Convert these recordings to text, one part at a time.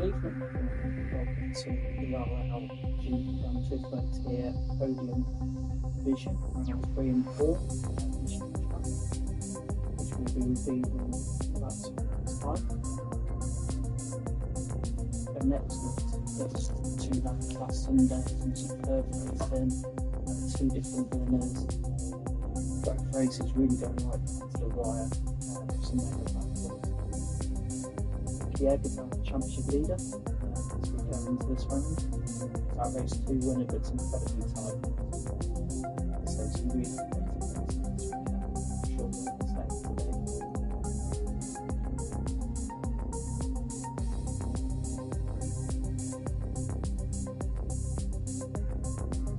evening. Welcome to ERL GR4 Podium Division, round 3 and 4, Michigan track, which will be revealed in about 2 minutes' time. The next look to that last Sunday, some superb racing, 2 different winners. Both races really going right down to the wire, some mega battles. GR is our championship leader as we go into this round. Our race 2 winner gets incredibly tight. So some really amazing racing this weekend. I'm sure we'll stay today.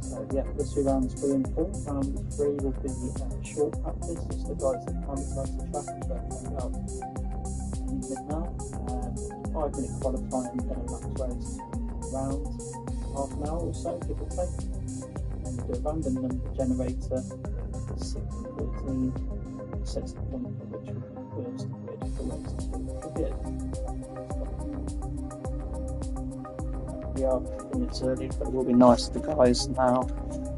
So yeah, this will be rounds 3 and 4. Round 3 will be short practice, just the guys that can't decide the track, which we're coming out any minute now. 5-minute qualifying, then a lap race round, half an hour or so, give or take. Then we do a random number generator, 6 and 14, sets the point at which we first grid for race 2. We are 15 minutes early, but it will be nice to the guys now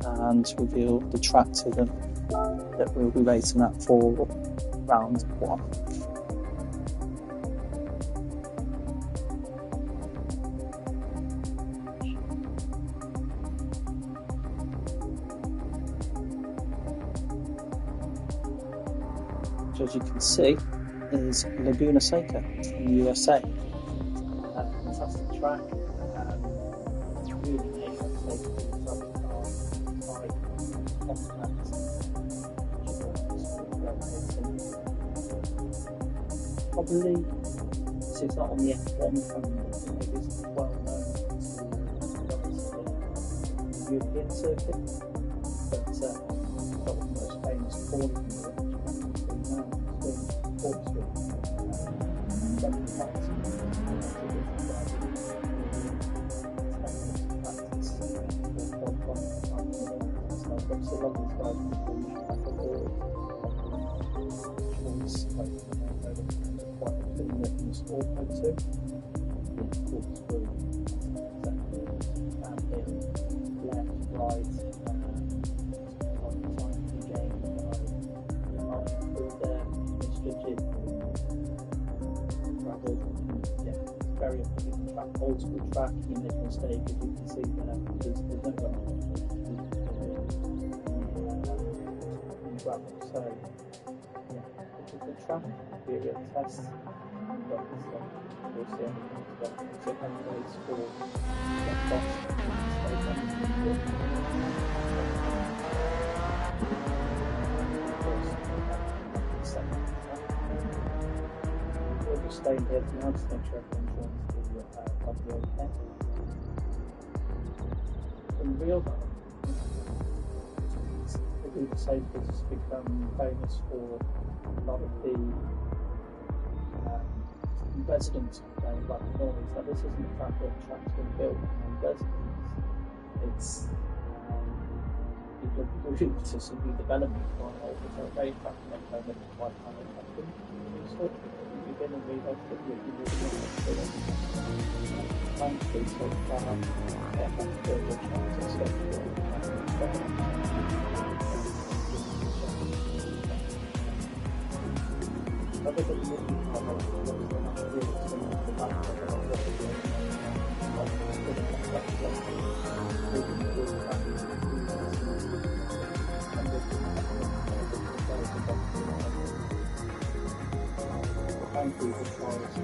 and reveal the track to them that we'll be racing at for round 1. As you can see, is Laguna Seca in the USA. Fantastic track, really made that safety for the car, 5 contacts, probably, so it's not on the F1 calendar, maybe it's well known to the European circuit, but probably the most famous podium very unpredictable track, old school track. You make a mistake, as you can see there, there's no run in gravel. So, yeah, it's a good track, be a real test, but we'll see how it comes together. So, anyways, for the boss, we'll just stay here for now, just make sure everyone joins the audio okay. In real life, the Laguna Seca has become famous for a lot of the residents complaining about the noise. That this isn't the fact that the track's been built on residents. It's people have moved to some new development on it, which are very fascinating. They're quite unaffected. Begin and read out that you're really thankfully so far that's the chance of schedule. Other than the Thankfully, the trials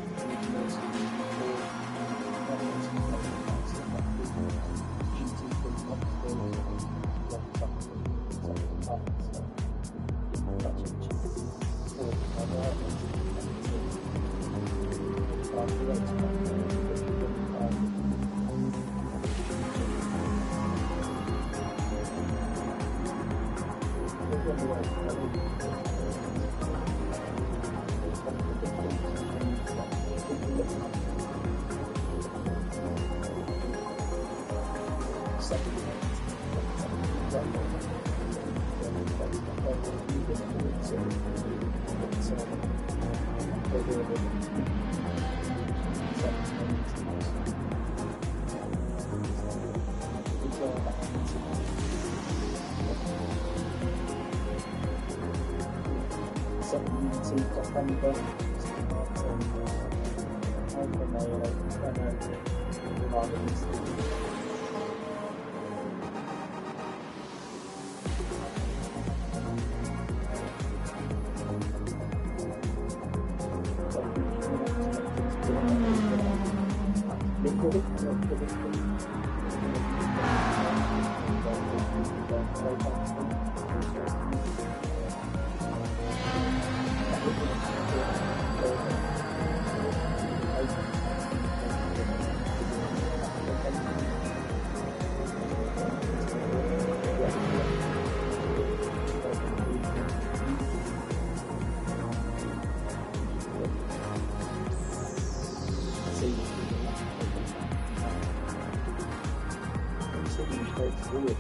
Straightforward.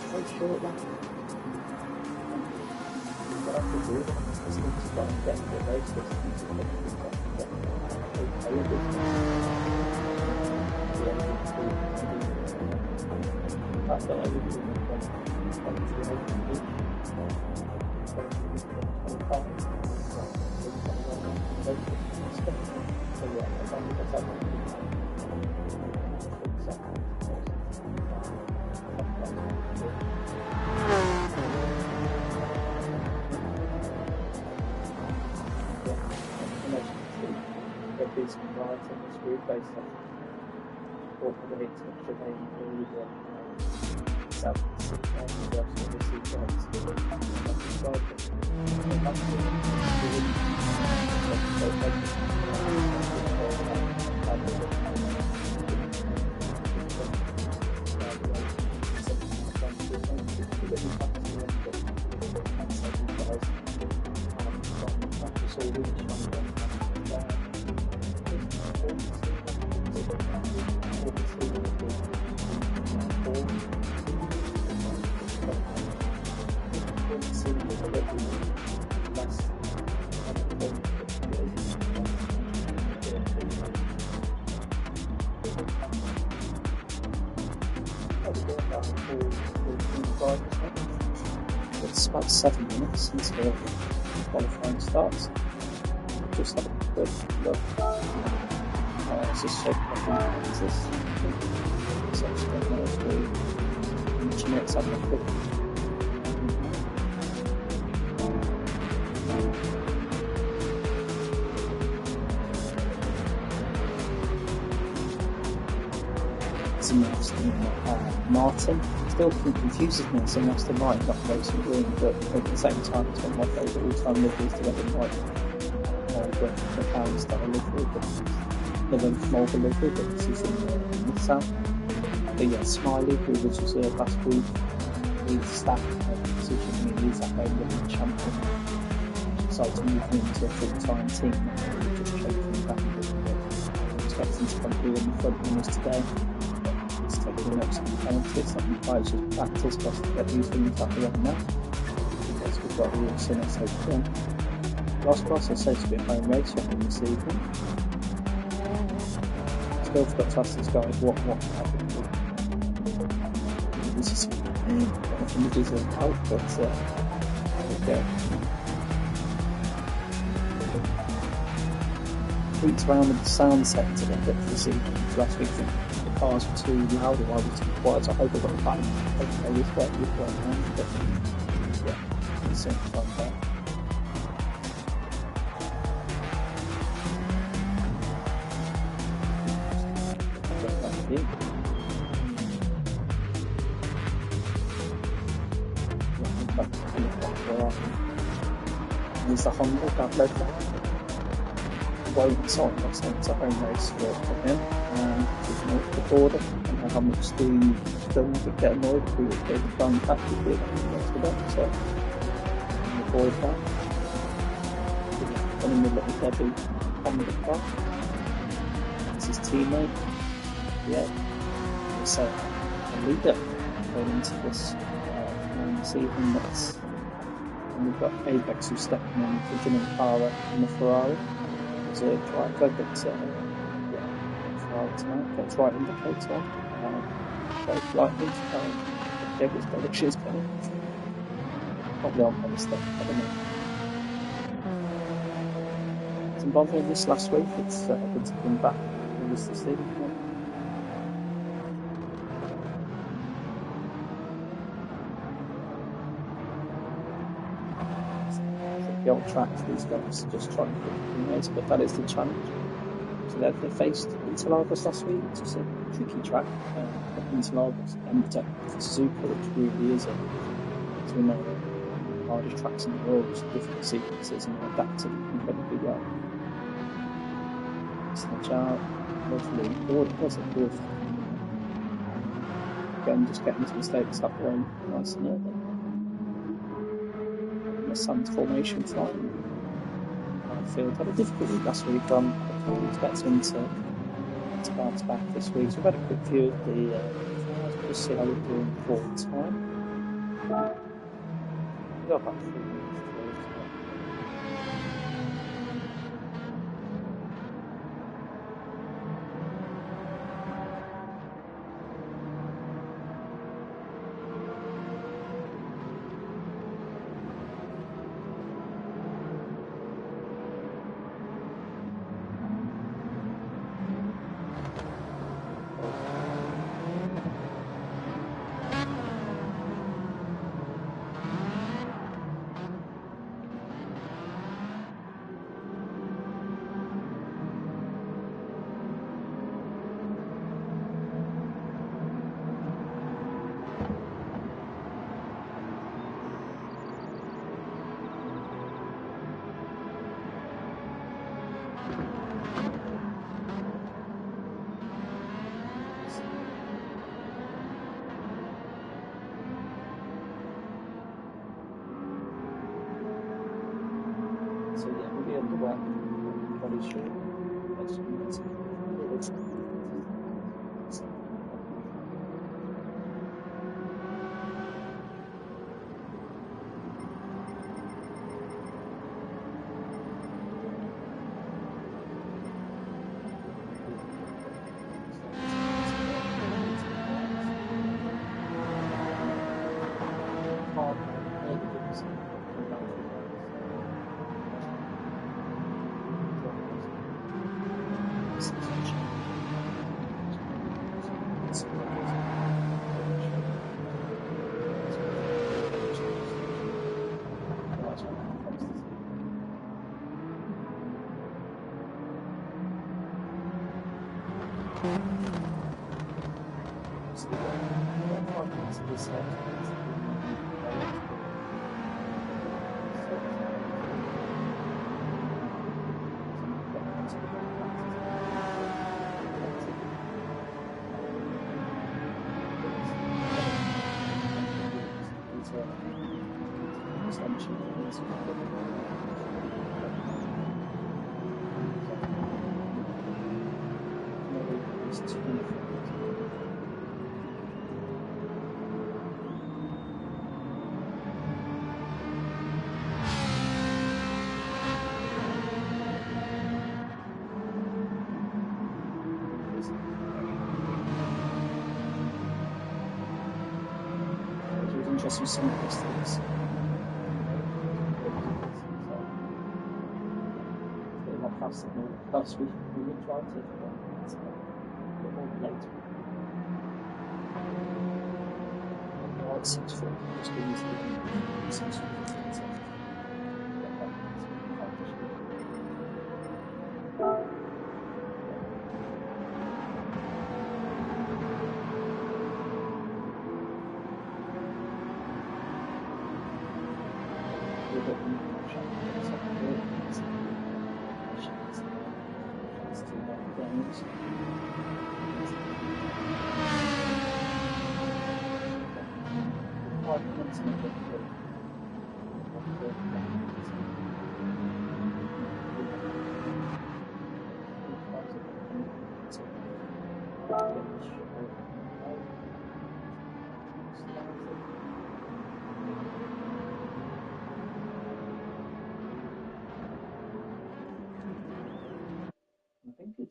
Quite short one. What I could do is try and get the race this decent rides on this route based on what the hits which are available South Pacific and the rest of the sea rides to the It's about 7 minutes since the qualifying starts. Just have a quick look. It's just shaking up in Kansas. So I'm just going to go through each minute, having a quick. Martin still confuses me, so Aston Martin not racing green, but at the same time it's one of my favourite all-time liveries to get in white. The pound style livery, but the one from Olga livery, but this is in Nissan. But yeah, Smiley, who was just last week, he's staff position, he's that main living champion. Decided to move into a full-time team, just changing back a bit. I'm expecting to come through in the front runners today. Taking notes on the penalties, that implies just practice for us to get these things up and now. Because we've got the race in us again. Last class I said to be a home race happening this evening. Still forgot to ask this guy what happened. This is images of help, but there we go. Tweets around with the sound sector a bit this evening. Last week the cars were too loud or I was too quiet, so I hope I got it back. Okay, this way around, but yeah, it's certainly fun there. There's the Honda that led that. Sorry, not saying it's a home race for him, and the border, and how much the film would get annoyed if we would go to try and catch it with that, so avoid that. Running the little Debbie on the car. This is teammate. Yeah. So a leader going into this season and we've got Apex who's stepping in for Jimmy Cara in the Ferrari. reserve driver, but yeah, trial tonight, got his right indicator on, very politely, gave his directions going. Probably on pace though, I don't know. Wasn't bothering this last week, it's good to come back, all this to see. The old track for these guys, just trying to pick the race, but that is the challenge. So they faced Interlagos last week, which is a tricky track. Interlagos and Suzuka, which really is as we know, one of the hardest tracks in the world, with different sequences, and they adapted incredibly well. So the jar, lovely, wasn't good. Again, just getting his mistakes up early, nice and early. The Sun's formation flying. Field had a difficult week last week. I'm expecting to bounce back this week. So we've had a quick view of the cars, just see how we're doing for time. We've got about 3 minutes to go. So yeah, we'll be underway. Body shape. Interesting some of these things. They're not fast enough. Plus, we will try to take a bit more later. Like 6 4, just give us the 6 4.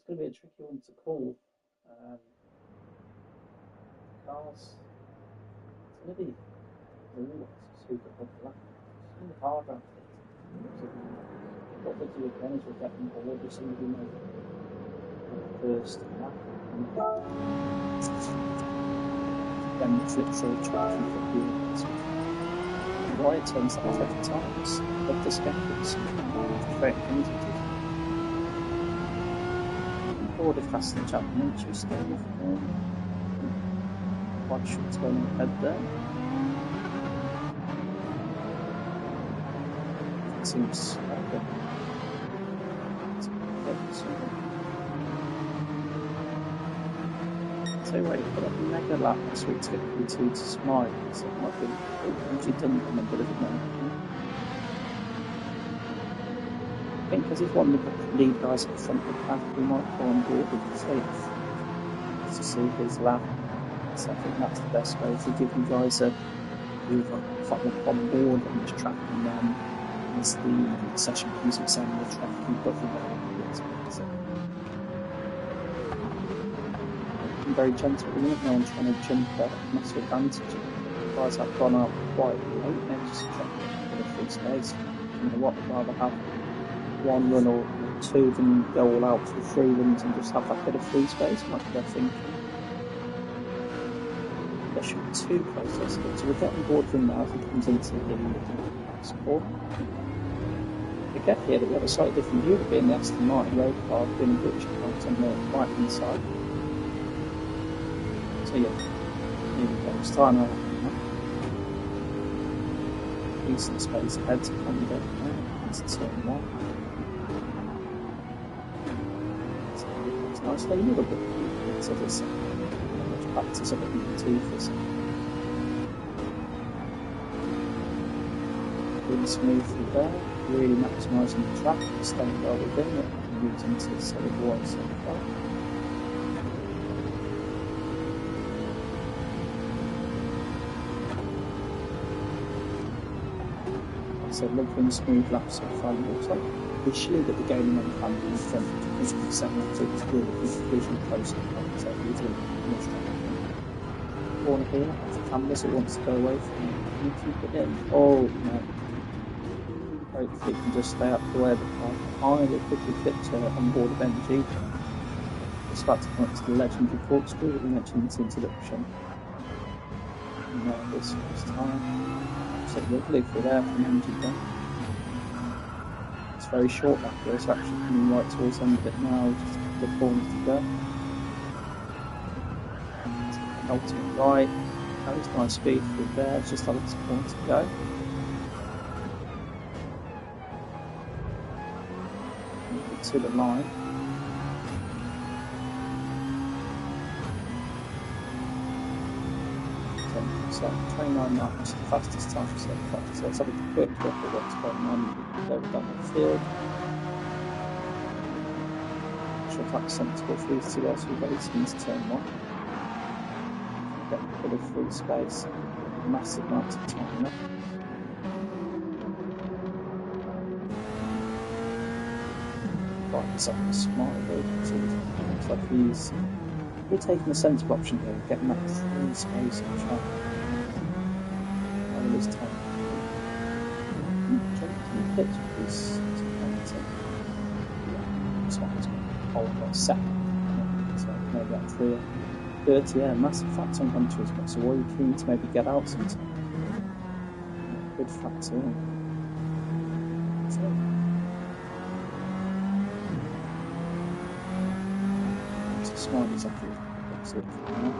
going to be a tricky one to call. Cars, it's going to be super popular. It's going to be hard around it. So what we'll do again is we'll get them all with somebody make the first lap. Then flip through the track and flip the wheels. Why it turns like 30 times of this game, it's frustrating things it is. Board of Fast and Championship still quite short turn ahead there. It seems slow, but it's so right, you've got a mega lap this week to get P2 to smile, so it might be actually done them a bit of a moment. I think because he's one of the lead guys at the front of the pack, we might go on board with the safe to see his lap. So I think that's the best way to give you guys a final on board on this track, and then as the session comes to examine the track, you've got the I'm very gentle at the minute now. I'm trying to jump at massive advantage. The guys have gone out quite late, they're just trying to get a bit of free space. You know what, I'd rather have one run or two than go all out for 3 runs and just have that bit of free space, might be their thinking. There should be 2 close to us, so we'll get on board with him now as he comes into the score. We get here that we have a slightly different view of being the Aston Martin road car, being a British car on the right hand side. So yeah, here we go, starting out decent space ahead to come down into turn 1. So it's nice, a little bit so there's not much practice of it in the teeth. Really smoothly there, really maximising the track, staying well within it, and moves into solid wide so far. So lovely and smooth laps so far. It looks like visually that the game went hand in front because of the second lap, so it's good because visually close to the front, so it's really much better. Corner here, off the canvas, it wants to go away from it. Can you keep it in? Oh no. Hopefully it can just stay up the way of the car. Highly quickly flipped on board of MG. It's about to come up to the legendary corkscrew that we mentioned in this introduction. And now this first time. Absolutely lovely for there from MG then. It's very short back here, so actually coming right towards the end of it now, just a couple of corners to go. Ultimate right, carries nice speed through there, it's just a little corner to go. To the line. So 29 laps, the fastest time so far. So let's have a quick look at what's going on there down the field. Sure if that's sensible for these 2 guys who race into turn 1. Get a bit of free space, massive amounts of time left. Right, it's like a smart road, so it looks like we're taking a sensible option here, getting that free space on track. This time. Jumping pits with this this one's going to hold like second. So maybe that 30, yeah, massive factor on countries, so are you keen to maybe get out sometime? Good factor in. So, it's as smart as I could. That's it for now.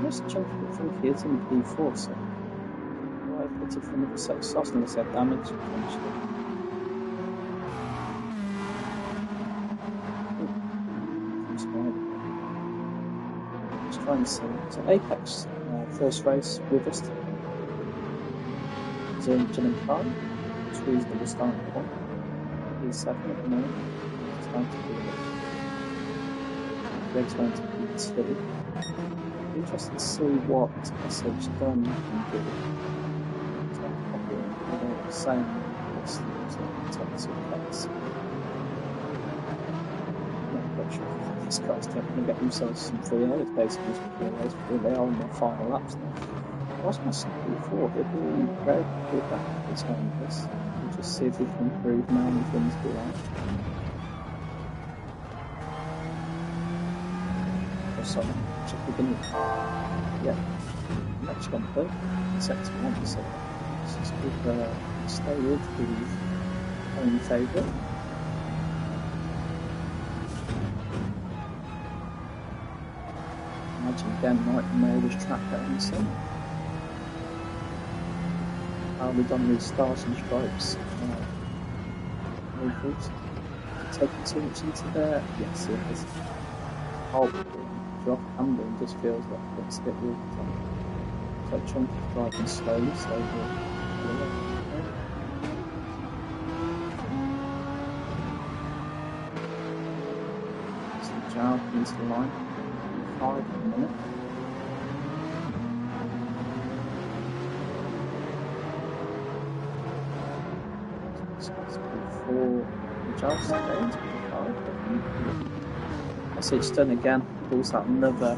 Most chunky funky is in the P4, so I put it from the set sauce and set damage potentially. Just trying to see. So Apex, first race with us. Zergen and Khan, which is reasonable starting point. He's 7 at the moment. It's going to be Greg's going to be 2. Interested to see what SH done can do. So probably the same as the top two cars. Not quite sure if these cars don't want to get themselves some free air basically as free air, but they are on their final laps now. What's my second before? It'd be very good that this one this. We'll just see if we can improve now and things go right. Sorry, check the beginning. Yeah, next one third, second one, so let's just stay with the home favourite. Imagine again, might know this track better than some. How they've done these stars and stripes movements. Taking too much into there? Yes, it is. Oh, drop handling just feels like it's a bit weird. It's like Chunky's driving slowly. So Jow into the line. 5 in a minute. So it's before Jow's going to be 5. SH done again, pulls out another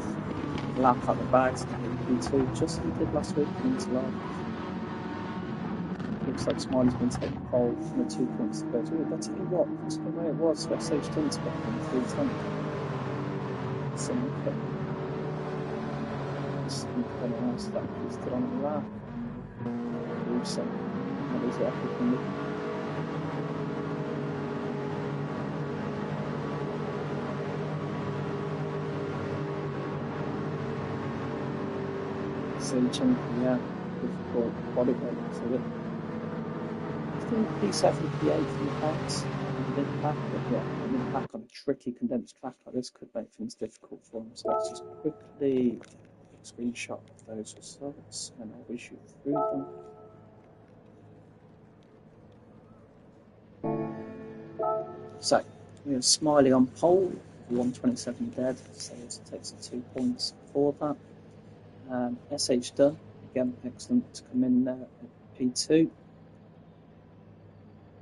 lap at the back to P2, just as he did last week into line. Looks like Smiley's been taking pole from the 2 points to go. Oh, but I tell you what, that's the way it was for SH done to get from 310. So, okay. It's kind of nice that he's still on the lap. So, that is everything. So Chunky, yeah, difficult body weight, so it. Still P7, P8 for the packs, mid-pack, but yeah, mid-pack on a tricky condensed track like this could make things difficult for him. So let's just quickly get a screenshot of those results and I'll wish you through them. So we have Smiley on pole, 127 dead, so it takes 2 points for that. SH done, again, excellent to come in there at P2.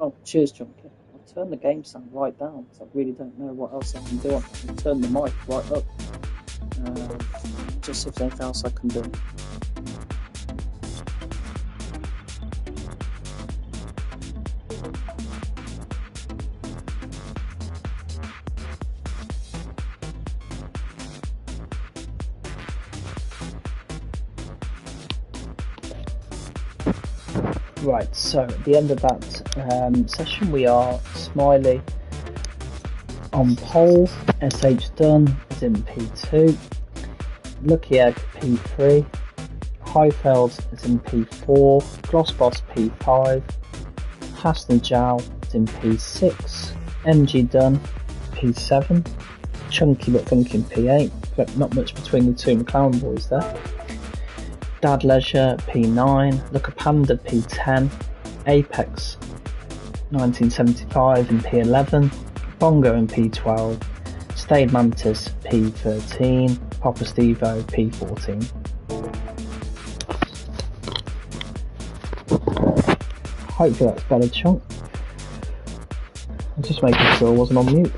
Oh, cheers, Junkie. I'll turn the game sound right down because I really don't know what else I can do. I'll turn the mic right up. Just see if there's anything else I can do. Right, so at the end of that session we are Smiley on pole, SH done is in P2, Lucky Egg P3, Highfeld is in P4, Glossboss P5, Hassan Jow is in P6, MG done P7, Chunky but Funky in P8, but not much between the two McLaren boys there. Dad Leisure P9, Look a Panda P10, Apex 1975 in P11, Bongo in P12, Stade Mantis P13, Papa Stevo P14. Hopefully that's better, Chunk. I'm just making sure I wasn't on mute.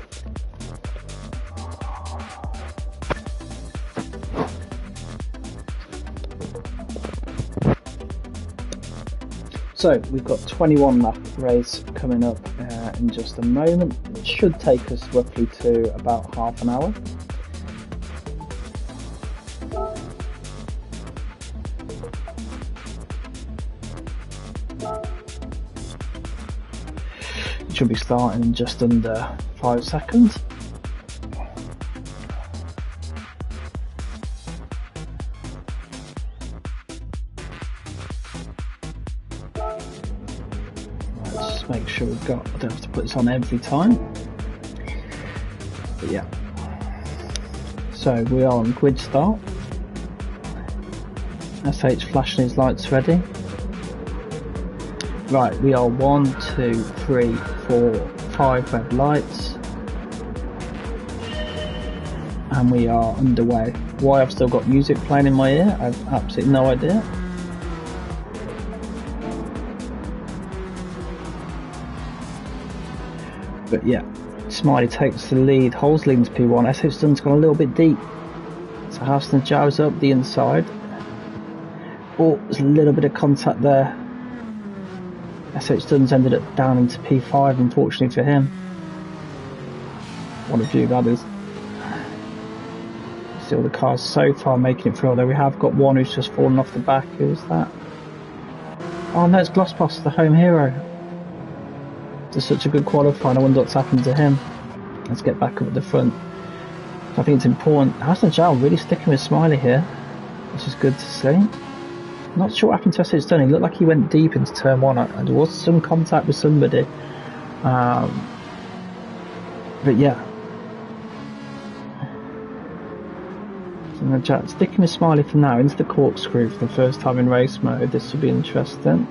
So we've got 21 lap race coming up in just a moment. It should take us roughly to about half an hour. It should be starting in just under 5 seconds. Make sure we've got, I don't have to put this on every time, but yeah. So we are on grid start. SH flashing his lights ready. Right, we are 1, 2, 3, 4, 5 red lights, and we are underway. why I've still got music playing in my ear, I have absolutely no idea. But yeah, Smiley takes the lead, holds lead into P1. SH Dunn's gone a little bit deep, so Hassan Jal's up the inside. Oh, there's a little bit of contact there. SH Dunn's ended up down into P5, unfortunately for him. What a view that is. See all the cars so far making it through, although we have got one who's just fallen off the back. Who's that? Oh no, it's Glossboss, the home hero. It's such a good qualifying, I wonder what's happened to him. Let's get back up at the front. I think it's important. Hassan Jal really sticking with Smiley here, which is good to see. Not sure what happened to SH Dunn. He looked like he went deep into turn one. There was some contact with somebody. But yeah. So sticking with Smiley for now into the corkscrew for the first time in race mode. This will be interesting.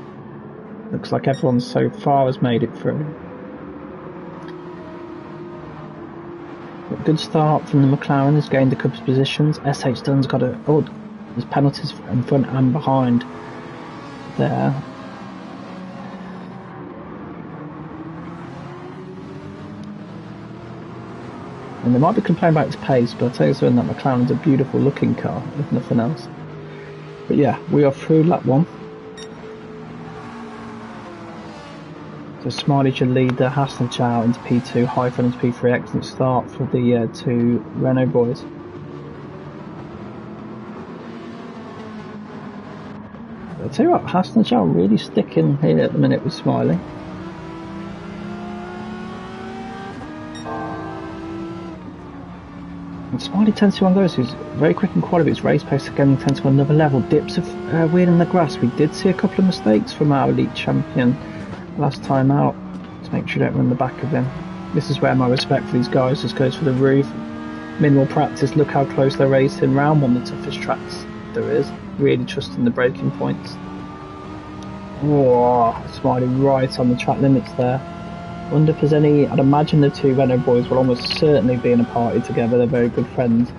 Looks like everyone so far has made it through. But good start from the McLaren. Has gained a couple of positions. SH Dunn's got a... Oh, there's penalties in front and behind there. And they might be complaining about its pace, but I'll tell you something, that McLaren's a beautiful looking car, if nothing else. But yeah, we are through lap one. So Smiley's your leader, Hassan Chow into P2, Hyphen into P3. Excellent start for the two Renault boys. I'll tell you what, Hassan Chow really sticking here at the minute with Smiley. And Smiley tends to be one of those who's very quick in quality, but his race pace again tends to go another level. Dips of weird in the grass. We did see a couple of mistakes from our elite champion last time out, to make sure you don't run the back of him. This is where my respect for these guys just goes for the roof. Minimal practice, look how close they're racing. Round one, the toughest tracks there is. Really trusting the braking points. Oh, Smiley right on the track limits there. Wonder if there's any... I'd imagine the two Renault boys will almost certainly be in a party together. They're very good friends.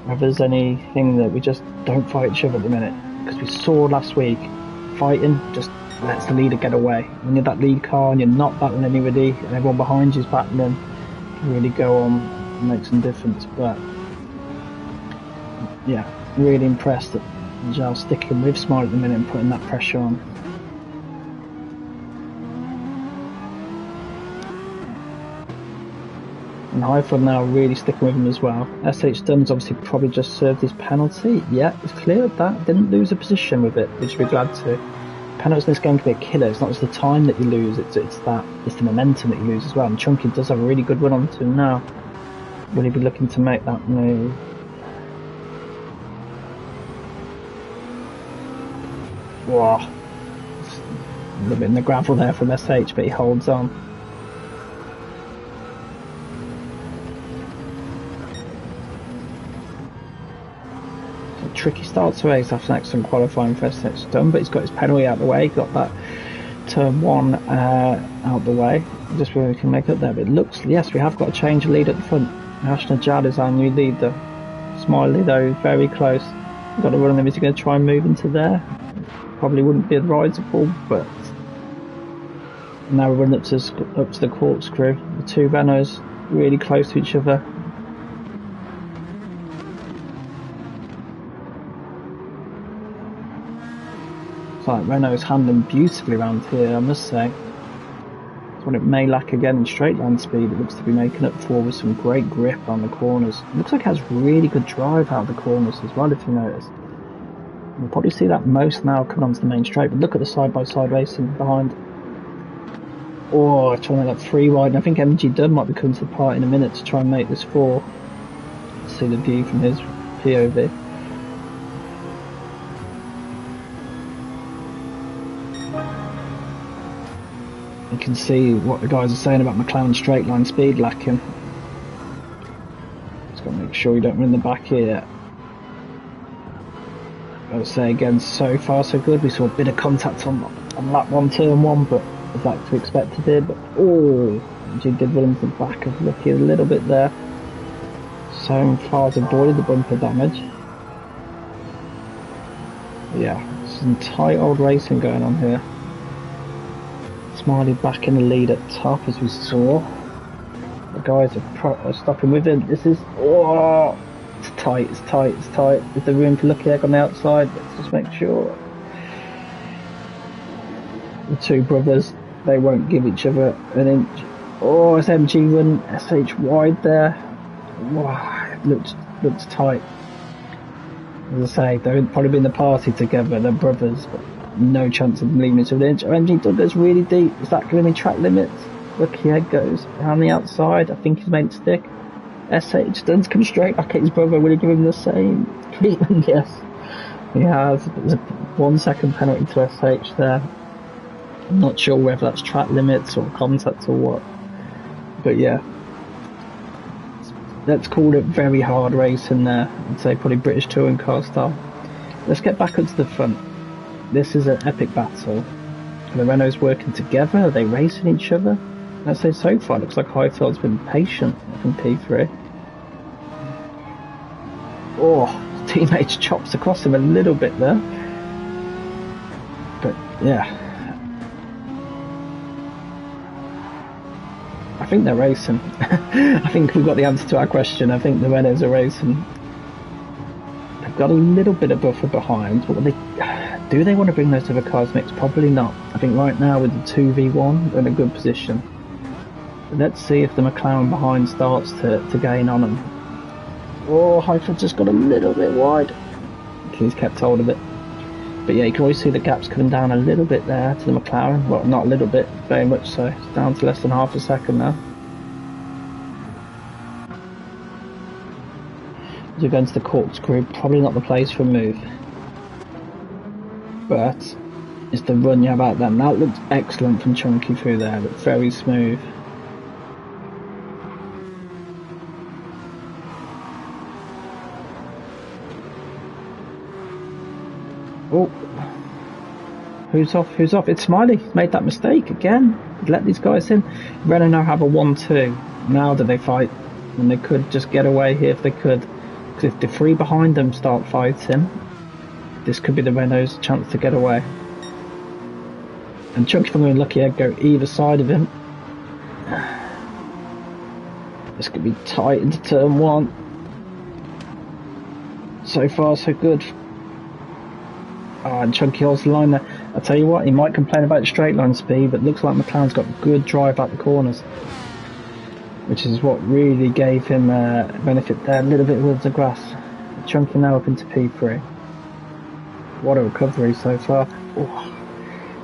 If there's anything that we just don't fight each other at the minute, because we saw last week, fighting just lets the leader get away. When you're that lead car and you're not battling anybody and everyone behind you is battling, you can really go on and make some difference. But yeah, really impressed that Jal's sticking with Smiley at the minute and putting that pressure on. And Highfield now really sticking with him as well. SH Dunn's obviously probably just served his penalty. Yeah, it's cleared that. Didn't lose a position with it, which we're glad to. Penalties in this game can be a killer. It's not just the time that you lose, it's the momentum that you lose as well. And Chunky does have a really good run onto him now. Will he be looking to make that move? Whoa. A little bit in the gravel there from SH, but he holds on. Tricky start to race after an excellent qualifying for SH Dunn, but he's got his penalty out the way, got that turn one out the way, just where we can make up there. But it looks, yes, we have got a change of lead at the front. Hassan Jal is our new leader. Smiley though, very close. We've got to run on him. Is he going to try and move into there? Probably wouldn't be advisable, but now we're running up to the corkscrew. The two Renaults really close to each other. Like Renault's handling beautifully around here, I must say. It's what it may lack again in straight line speed. It looks to be making up for with some great grip on the corners. It looks like it has really good drive out of the corners as well, if you notice. We'll probably see that most now coming onto the main straight, but look at the side-by-side racing behind. Oh, trying to make that 3 wide, and I think MG Dunn might be coming to the party in a minute to try and make this 4. See the view from his POV. You can see what the guys are saying about McLaren straight line speed lacking. Just got to make sure you don't run the back here. I would say again, so far so good. We saw a bit of contact on lap 1, turn 1, but as that to be expected here. But oh, she did run into the back of Lucky a little bit there. so far has avoided the bumper damage. Yeah, some tight old racing going on here. Smiley back in the lead at top, as we saw. The guys are stopping with him. This is, oh, it's tight, it's tight, it's tight. Is there room for Lucky Egg on the outside? Let's just make sure. The two brothers, they won't give each other an inch. Oh, it's MG1, SH wide there. Wow, it looks tight. As I say, they've probably been in the party together, they're brothers, but no chance of them leaving it to an inch. MG goes really deep. Is that going to be track limits? Lucky Egg goes on the outside. I think he's made it stick. SH does come straight back at his brother. Will he give him the same treatment? Yes, he has. There's a 1 second penalty to SH there. I'm not sure whether that's track limits or contact or what. But yeah, let's call it very hard racing there. I'd say probably British touring car style. Let's get back up to the front. This is an epic battle. Are the Renaults working together? Are they racing each other? I'd say so far it looks like Highfield's been patient from P3. Oh, his teammates chops across him a little bit there. But yeah, I think they're racing. I think we've got the answer to our question. I think the Renaults are racing. They've got a little bit of buffer behind, but do they want to bring those other cars mixed? Probably not. I think right now with the 2v1, they're in a good position. But let's see if the McLaren behind starts to gain on them. Oh, Highfield just got a little bit wide. He's kept hold of it. But yeah, you can always see the gaps coming down a little bit there to the McLaren. Well, not a little bit, very much so. It's down to less than half a second now. As we go into the corkscrew, probably not the place for a move. But it's the run you have out there. That looks excellent from Chunky through there. Looks very smooth. Oh, who's off? Who's off? It's Smiley. He's made that mistake again. He'd let these guys in. Renault now have a 1-2. Now do they fight? And they could just get away here if they could. Because if the three behind them start fighting, this could be the Renault's chance to get away. And Chunky and Lucky Egg go either side of him. This could be tight into turn one. So far, so good. Oh, and Chunky holds the line there. I'll tell you what, he might complain about straight line speed, but looks like McLaren's got good drive out the corners, which is what really gave him benefit there. A little bit with the grass. Chunky now up into P3. What a recovery so far. Oh,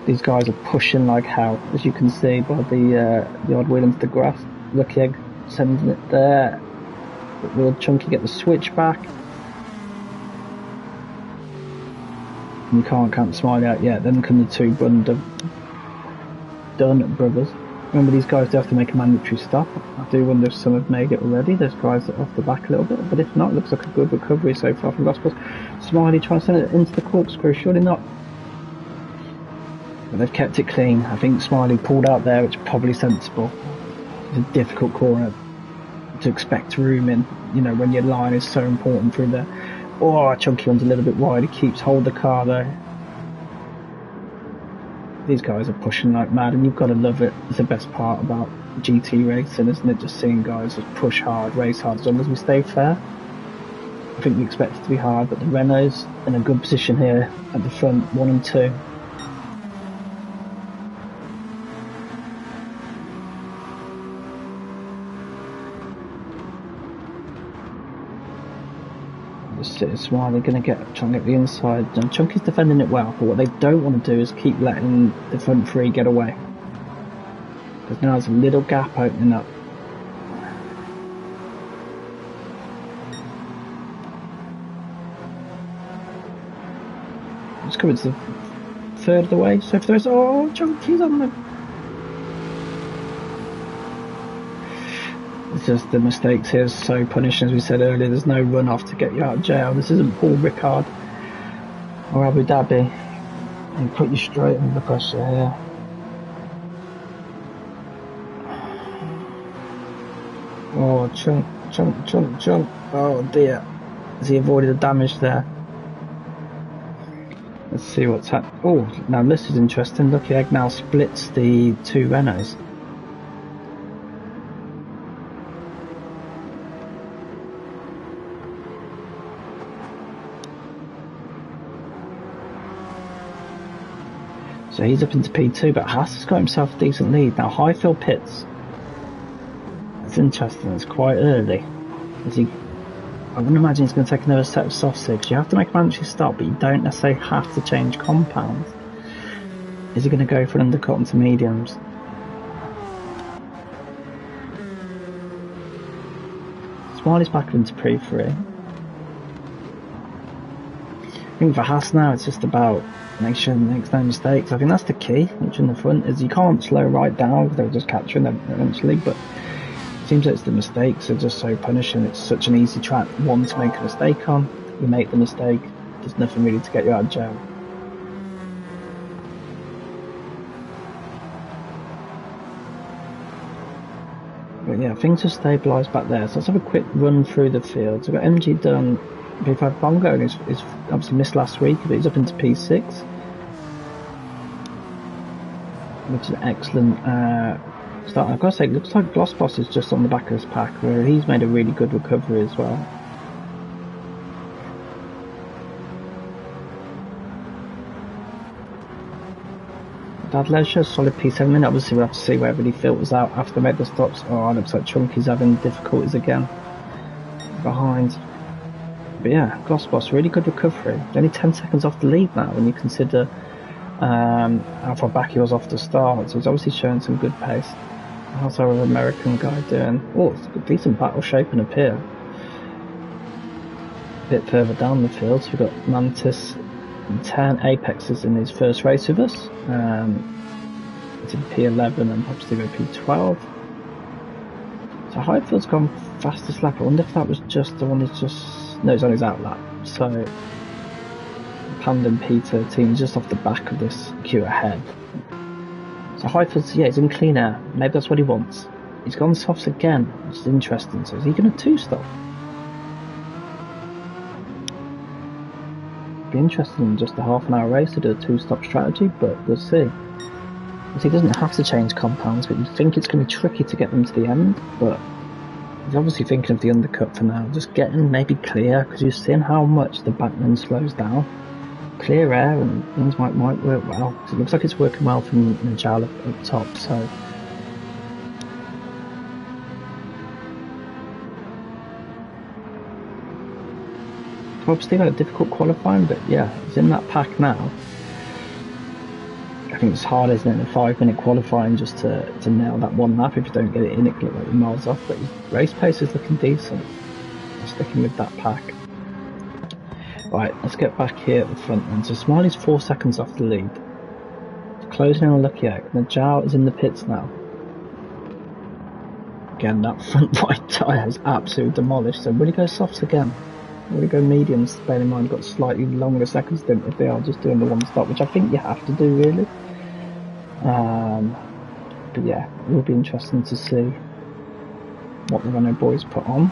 these guys are pushing like hell, as you can see by the odd wheel into the grass. Lucky Egg sending it there. But will Chunky get the switch back? You can't count Smiley out yet. Then come the two Dunn brothers. Remember, these guys do have to make a mandatory stop. I do wonder if some have made it already. Those guys are off the back a little bit, but if not, it looks like a good recovery so far from Gospels. Smiley trying to send it into the corkscrew, surely not. But they've kept it clean. I think Smiley pulled out there, which is probably sensible. It's a difficult corner to expect room in, you know, when your line is so important through there. Oh, Chunky one's a little bit wide. He keeps hold of the car though. These guys are pushing like mad, and you've got to love it. It's the best part about GT racing, isn't it? Just seeing guys just push hard, race hard. As long as we stay fair, I think we expect it to be hard. But the Renault's in a good position here at the front, 1 and 2. Smiley going to try and get the inside. And Chunky's defending it well, but what they don't want to do is keep letting the front three get away, because now there's a little gap opening up. It's coming to the third of the way. So if there's Chunky's on the. It's just the mistakes here are so punishing. As we said earlier, there's no run off to get you out of jail. This isn't Paul Ricard or Abu Dhabi. And put you straight under the pressure here. Oh, Jump, jump, jump. Oh dear. Has he avoided the damage there? Let's see what's happened. Oh, now this is interesting. Lucky Egg now splits the two Renaults. So he's up into P2, but Haas has got himself a decent lead. Now Highfield pits. It's interesting, it's quite early. I wouldn't imagine he's going to take another set of soft sigs. You have to make a mandatory stop, but you don't necessarily have to change compounds. Is he going to go for an undercut into mediums? Smiley's back into P3. I think for Haas now, it's just about make sure he makes no mistakes. I think that's the key, which in the front is you can't slow right down because they'll just catch you eventually, but it seems like it's the mistakes are just so punishing. It's such an easy track, one to make a mistake on. You make the mistake, there's nothing really to get you out of jail. But yeah, things have stabilised back there. So let's have a quick run through the fields. We've got MG done. P5 Bongo, and he's obviously missed last week, but he's up into P6, which is an excellent start. I've got to say, it looks like Glossboss is just on the back of his pack, where he's made a really good recovery as well. Dad Leisure, solid P7 minute. Obviously, we'll have to see where everybody filters out after they make the stops. Oh, it looks like Chunky's having difficulties again behind. But yeah, Glossboss, really good recovery. Only 10 seconds off the lead now when you consider how far back he was off the start. So he's obviously showing some good pace. How's our American guy doing? Oh, it's a decent battle shaping up here. A bit further down the field, so we've got Mantis and 10 Apexes in his first race with us. It's in P11 and obviously go P12. So Highfield's gone fastest lap. I wonder if that was just the one who's just... No, it's on his out lap. So Panda and P13 just off the back of this queue ahead. So Highfield's, yeah, he's in clean air. Maybe that's what he wants. He's gone softs again, which is interesting. So is he going to two-stop? Be interesting in just a half-an-hour race to do a two-stop strategy, but we'll see. Because he doesn't have to change compounds, but you think it's going to be tricky to get them to the end, but he's obviously thinking of the undercut for now. Just getting maybe clear, because you're seeing how much the backman slows down. Clear air and things might work well. It looks like it's working well from Najal up top, so... Obviously had a difficult qualifying, but yeah, he's in that pack now. I think it's hard, isn't it, in a 5-minute qualifying just to nail that one lap. If you don't get it in, it can look like you're miles off, but his race pace is looking decent. I'm sticking with that pack. Right, let's get back here at the front then. So Smiley's 4 seconds off the lead. Closing in on Lucky Egg. Najal is in the pits now. Again, that front right tyre is absolutely demolished, so will he go softs again? Will he go mediums? Bear in mind, got slightly longer seconds stint if they are just doing the one stop, which I think you have to do really. But yeah, it will be interesting to see what the Renault boys put on.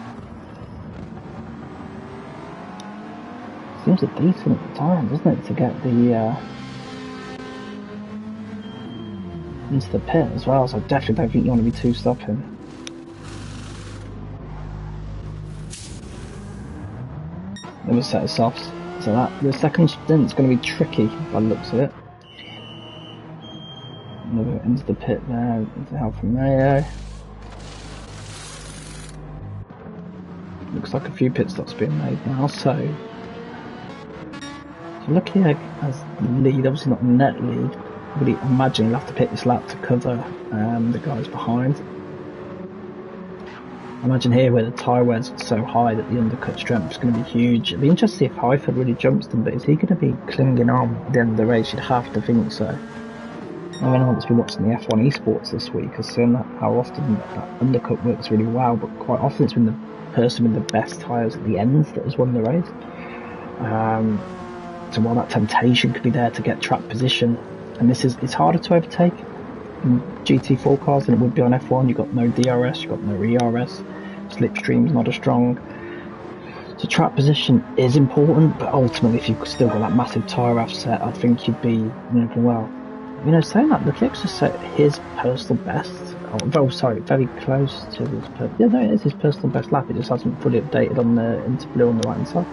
Seems a decent time, doesn't it, to get the into the pit as well, so I definitely don't think you want to be two-stopping. Another set of softs, so that the second stint's going to be tricky by the looks of it. Another into the pit there, into Alfa Romeo. Looks like a few pit stops being made now, so Lucky Egg has the lead, obviously not the net lead, but I imagine he'll have to pit this lap to cover the guys behind. I imagine here where the tyre wear's so high that the undercut strength is going to be huge. It'd be interesting to see if Highfield really jumps them, but is he going to be clinging on at the end of the race? You'd have to think so. Anyone that's been watching the F1 esports this week has seen how often that undercut works really well, but quite often it's been the person with the best tyres at the end that has won the race. So while that temptation could be there to get track position, and it's harder to overtake in GT4 cars than it would be on F1. You've got no DRS, you've got no ERS, slipstream's not as strong. So track position is important, but ultimately if you've still got that massive tyre offset, I think you'd be moving well. You know, saying that, the Fix just set his personal best. Oh, sorry, very close to his yeah, no, it is his personal best lap. It just hasn't fully updated on the into blue on the right hand side.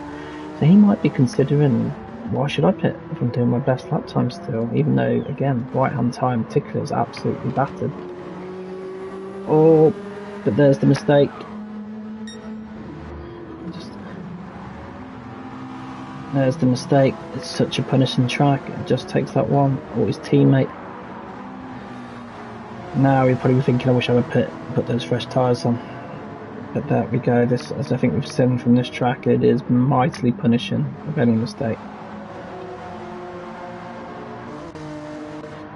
So he might be considering, why should I pit if I'm doing my best lap time still? Even though, again, right hand tyre in particular is absolutely battered. Oh, but there's the mistake. There's the mistake. It's such a punishing track. It just takes that one. Or his teammate. Now he'd probably be thinking, I wish I would put those fresh tyres on. But there we go. This, as I think we've seen from this track, it is mightily punishing of any mistake.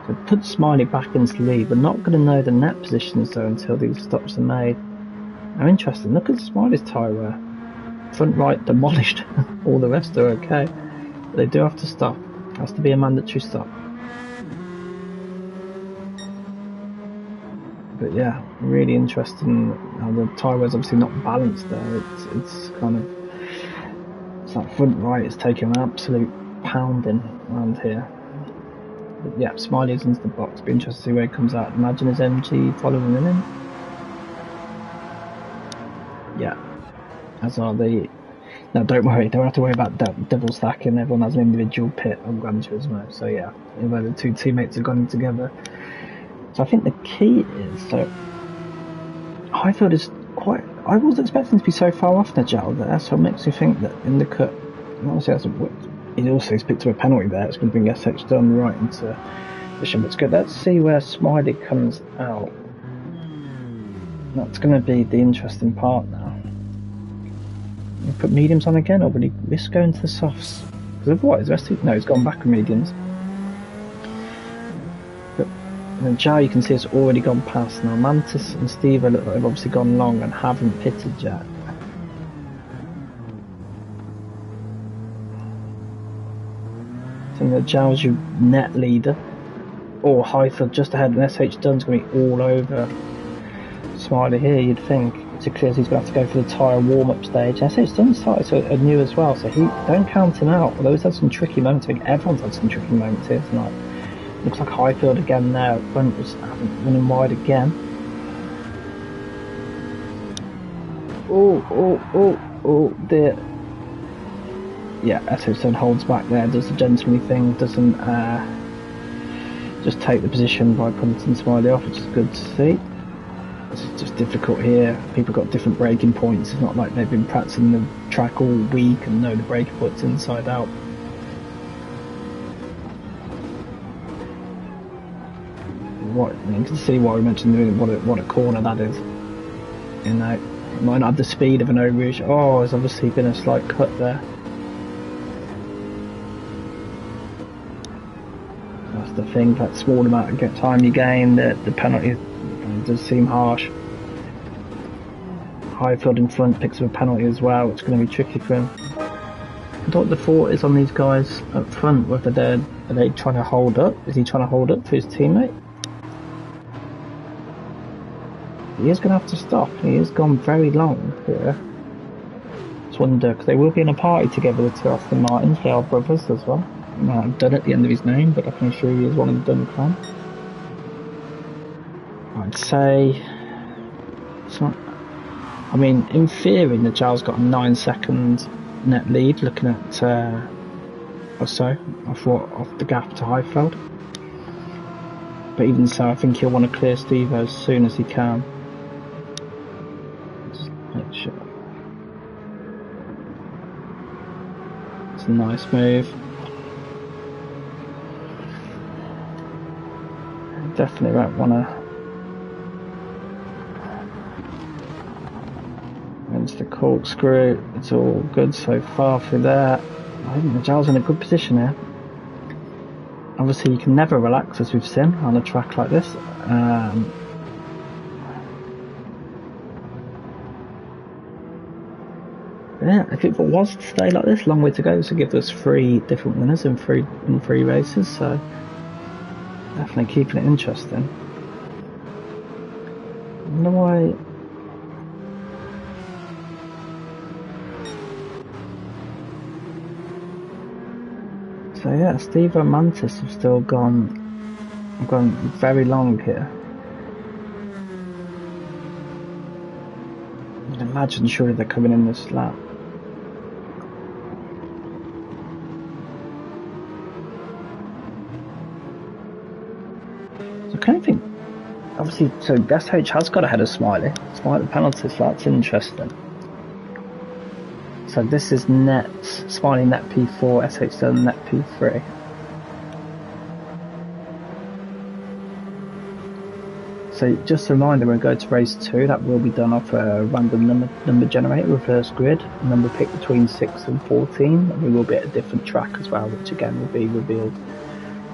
So put Smiley back into the lead. We're not going to know the net positions though until these stops are made. Now interesting. Look at Smiley's tyre wear. Front right demolished. All the rest are okay, but they do have to stop. It has to be a mandatory stop. But yeah, really interesting how the tyre wear's obviously not balanced there. It's kind of, it's that front right is taking an absolute pounding around here. But yeah, Smiley's into the box. Be interesting to see where he comes out. Imagine his MG following him in. Yeah. As are the... No, don't worry, don't have to worry about double stacking. Everyone has an individual pit on Gran Turismo. So yeah, where the two teammates have gone in together. So I think the key is, so Highfield is quite... I wasn't expecting to be so far off Najal there, so it makes me think that in the cut, obviously he also picked up a penalty there. It's going to bring SH done right into position. But it's good. Let's see where Smiley comes out. That's going to be the interesting part now. You put mediums on again, or would he risk going to the softs? Because otherwise, no, he's gone back with mediums. But then Zhao, you can see, has already gone past. Now Mantis and Steve have obviously gone long and haven't pitted yet. So Zhao's your net leader. Or Highfield just ahead, and SH Dunn's going to be all over Smiley here, you'd think. Particularly as he's going to have to go for the tyre warm-up stage. SH Dunn's tyres are new as well, so don't count him out. Although he's had some tricky moments. I think everyone's had some tricky moments here tonight. Looks like Highfield again there at front was running wide again. Oh dear. Yeah, SH Dunn holds back there, does the gentlemanly thing, doesn't just take the position by punting Smiley off, which is good to see. It's just difficult here. People got different braking points. It's not like they've been practicing the track all week and know the braking points inside out. You can see why we mentioned what a corner that is. You know, it might not have the speed of an Eau Rouge. Oh, there's obviously been a slight cut there. That's the thing. That small amount of time you gain, the penalty. It does seem harsh. Highfield in front picks up a penalty as well, which is going to be tricky for him. I don't know what the thought is on these guys up front, whether are they trying to hold up? Is he trying to hold up for his teammate? He is going to have to stop. He has gone very long here. Just wonder, because they will be in a party together, the two Aston Martins. They are brothers as well. He might have Dunn at the end of his name, but I can assure you he is one of the Dunn clan. I'd say it's not. I mean, in theory, Najal's got a 9-second net lead, looking at or so off the gap to Highfield. But even so, I think he'll want to clear Steve as soon as he can. Just make sure. It's a nice move. Definitely won't want to. Into the corkscrew, it's all good so far through there. I think Najal's in a good position here. Obviously you can never relax, as we've seen on a track like this. Yeah, if it was to stay like this, long way to go. This will give us 3 different winners in three races, so definitely keeping it interesting. I wonder why So yeah, Steve and Mantis have still gone very long here. I'd imagine surely they're coming in this lap. So I kind of think, obviously, so SH has got ahead of Smiley. Smiley penalty, so that's interesting. So this is net, Smiley net P4, SH done net P3. So just a reminder, when we go to race 2, that will be done off a random number generator, reverse grid, number picked between 6 and 14, and we will be at a different track as well, which again will be revealed to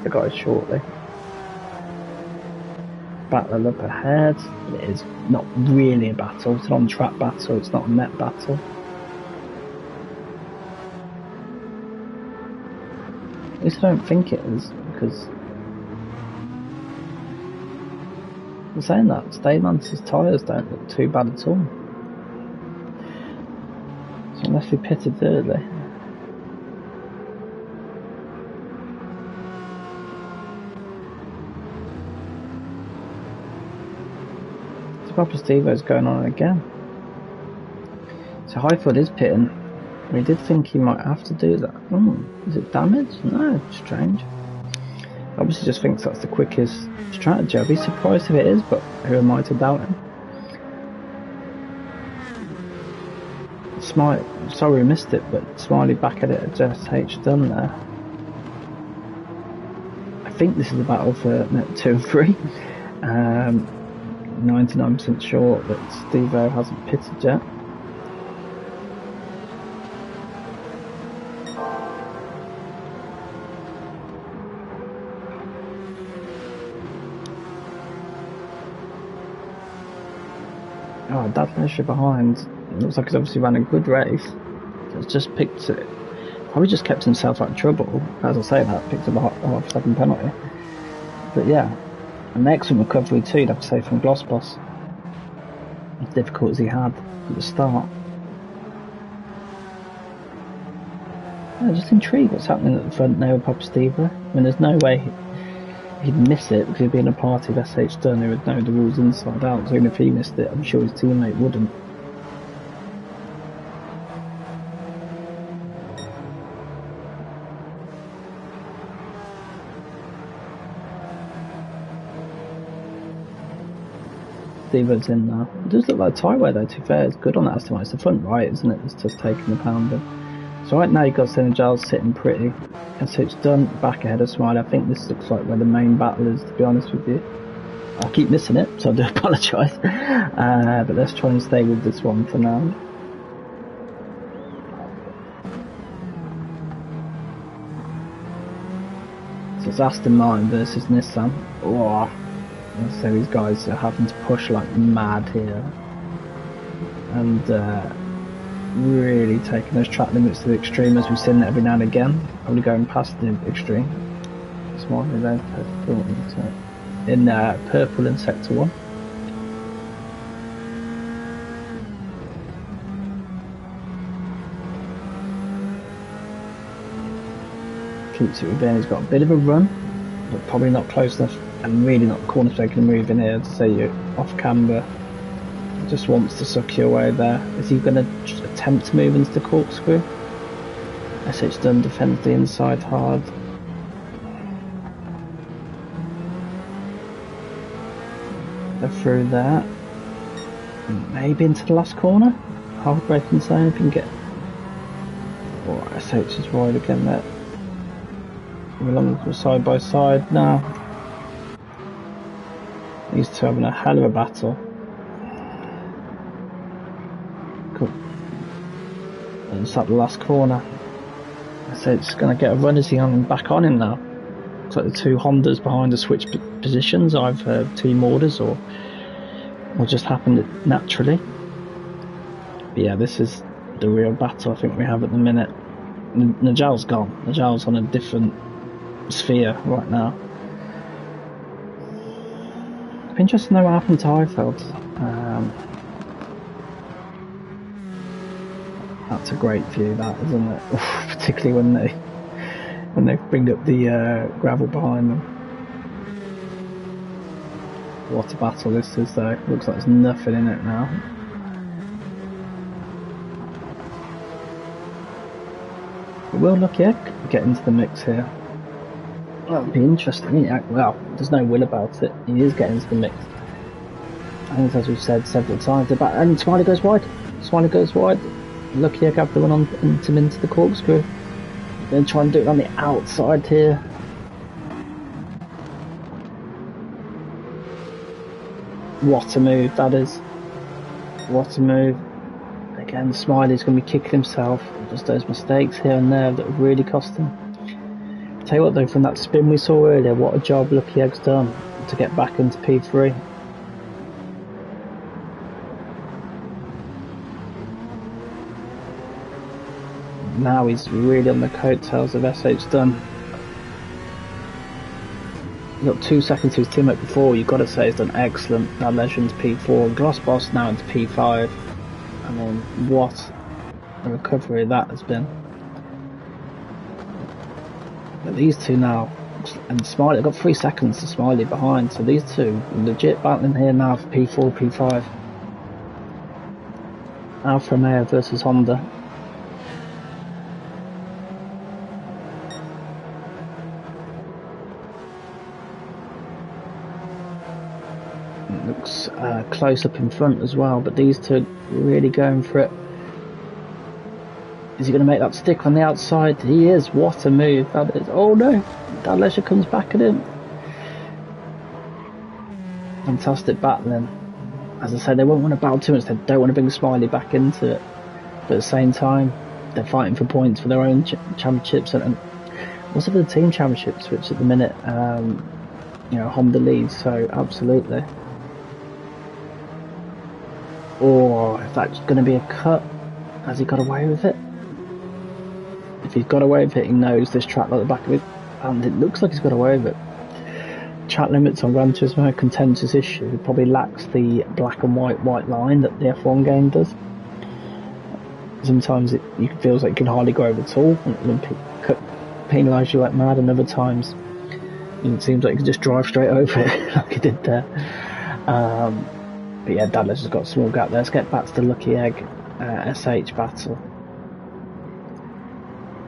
the guys shortly. Battle up ahead. It is not really a battle, it's an on-track battle, it's not a net battle. At least I don't think it is, because I'm saying that, Stayman's tyres don't look too bad at all. So unless we pitted early. So Papa Stevo's going on again. So Highfield is pitting. We did think he might have to do that. Is it damage? No, strange. Obviously just thinks that's the quickest strategy. I'd be surprised if it is, but who am I to doubt him? Sorry we missed it, but Smiley back at it at SH done there. I think this is a battle for net 2 and 3. 99% sure that Stevo hasn't pitted yet. Oh, that pressure behind. It looks like he's obviously ran a good race. So it's just picked it. Probably just kept himself out of trouble. As I say that, picked up a half second penalty. But yeah, an excellent recovery too, I'd have to say, from Glossboss. As difficult as he had at the start. Yeah, just intrigued what's happening at the front now with Papa Stevo. I mean, there's no way he'd miss it, because he'd be in a party of SH done who would know the rules inside out, so even if he missed it, I'm sure his teammate wouldn't. Stevo's in now. It does look like a tie-way though, to be fair. It's good on that estimate. It's the front right, isn't it? It's just taking the pounder. So right now you've got Giles sitting pretty. And so it's done back ahead of Smiley. I think this looks like where the main battle is, to be honest with you. I keep missing it, so I do apologise. But let's try and stay with this one for now. So it's Aston Martin versus Nissan. Oh, so these guys are having to push like mad here. And really taking those track limits to the extreme, as we've seen every now and again. Probably going past the extreme. Smiley there, in purple in sector 1. Keeps it within. He's got a bit of a run, but probably not close enough, and really not corner taking a move in here to say you're off camber. Just wants to suck you away there. Is he going to attempt to move into the corkscrew? SH done defends the inside hard. They're through there. Maybe into the last corner. Hard braking zone if you can get. Oh, SH is wide again there. We're along side by side now. These two having a hell of a battle. Cool. And it's at the last corner. So it's going to get a run. Is he on back on him now? Looks like the two Hondas behind the switch positions, either team orders or just happened naturally. But yeah, this is the real battle I think we have at the minute. Najal's gone. Najal's on a different sphere right now. It'd be interesting to know what happened to Highfield. That's a great view, that, isn't it? Particularly when when they bring up the gravel behind them. What a battle this is though. Looks like there's nothing in it now. But will Lucky Egg get into the mix here? Well, it'd be interesting. Well, there's no will about it. He is getting into the mix. I think, as we've said several times, and Smiley goes wide. Smiley goes wide. Lucky Egg have the one on into the corkscrew. Going to try and do it on the outside here. What a move that is. What a move. Again, Smiley's going to be kicking himself. Just those mistakes here and there that really cost him. Tell you what though, from that spin we saw earlier, what a job Lucky Egg's done to get back into P3. Now he's really on the coattails of SH Dunn. He's got 2 seconds to his teammate before. You've got to say he's done excellent. Now Legends P4, Glossboss now into P5. I mean, what a recovery that has been. But these two now, and Smiley, I've got 3 seconds to Smiley behind, so these two legit battling here now for P4, P5. Alfa Romeo versus Honda. Looks close up in front as well, but these two really going for it. Is he going to make that stick on the outside? He is. What a move that is. Oh no, Dad Leisure comes back at him. Fantastic battling. As I said, they won't want to battle too much. They don't want to bring Smiley back into it, but at the same time they're fighting for points for their own championships and also for the team championships, which at the minute Honda leads, so absolutely. Or if that's going to be a cut, has he got away with it? If he's got away with it, he knows this track like the back of it, and it looks like he's got away with it. Track limits on Gran Turismo, a contentious issue. It probably lacks the black and white line that the F1 game does. Sometimes it feels like you can hardly go over at all, and it penalise you like mad, and other times it seems like you can just drive straight over it like he did there. But yeah, Dadless has got a small gap there. Let's get back to the Lucky Egg SH battle.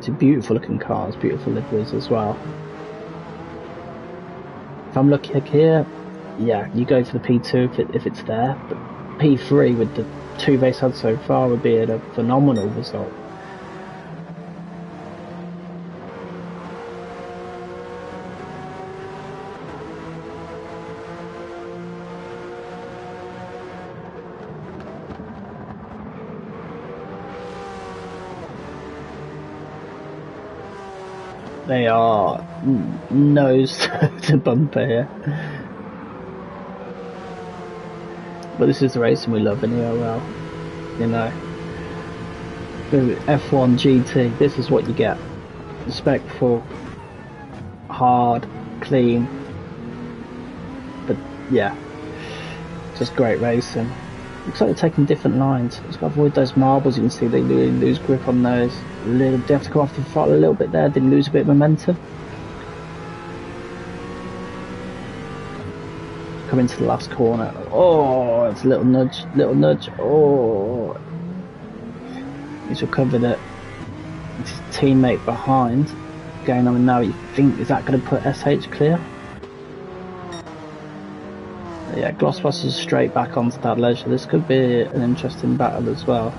Two beautiful looking cars, beautiful liveries as well. If I'm Lucky Egg here, yeah, you go for the P2 if it's there, but P3 with the 2 race had so far would be a phenomenal result. They are nose to bumper here. But this is the racing we love in ERL, you know. F1 GT, this is what you get. Respectful, hard, clean. But yeah, just great racing. Looks like they're taking different lines. Just got to avoid those marbles. You can see they really lose grip on those. They have to come off the throttle a little bit there. They lose a bit of momentum. Come into the last corner. Oh, it's a little nudge, Oh, he's recovered it. It's his teammate behind. Going on now, you think, is that going to put SH clear? Yeah, Glossbusters straight back onto that leisure. This could be an interesting battle as well.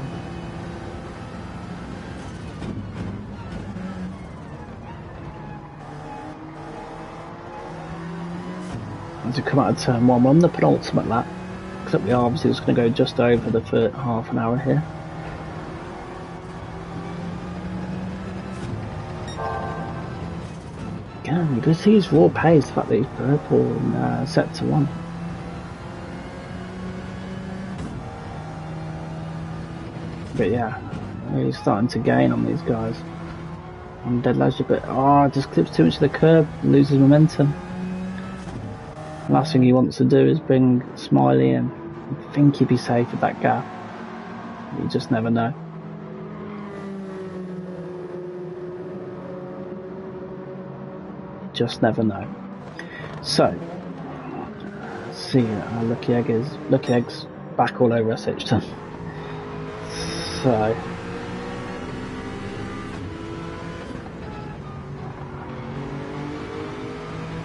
As we come out of turn 1, we're on the penultimate lap. Except we are obviously just going to go just over the first half an hour here. Again, you can see his raw pace, the fact that he's purple and sector 1. But yeah, he's starting to gain on these guys. On dead leisure, but just clips too much of the curb, loses momentum. Last thing he wants to do is bring Smiley in. I think he'd be safe with that gap. You just never know. just never know. So, let's see, our Lucky Egg's back all over SH10. So,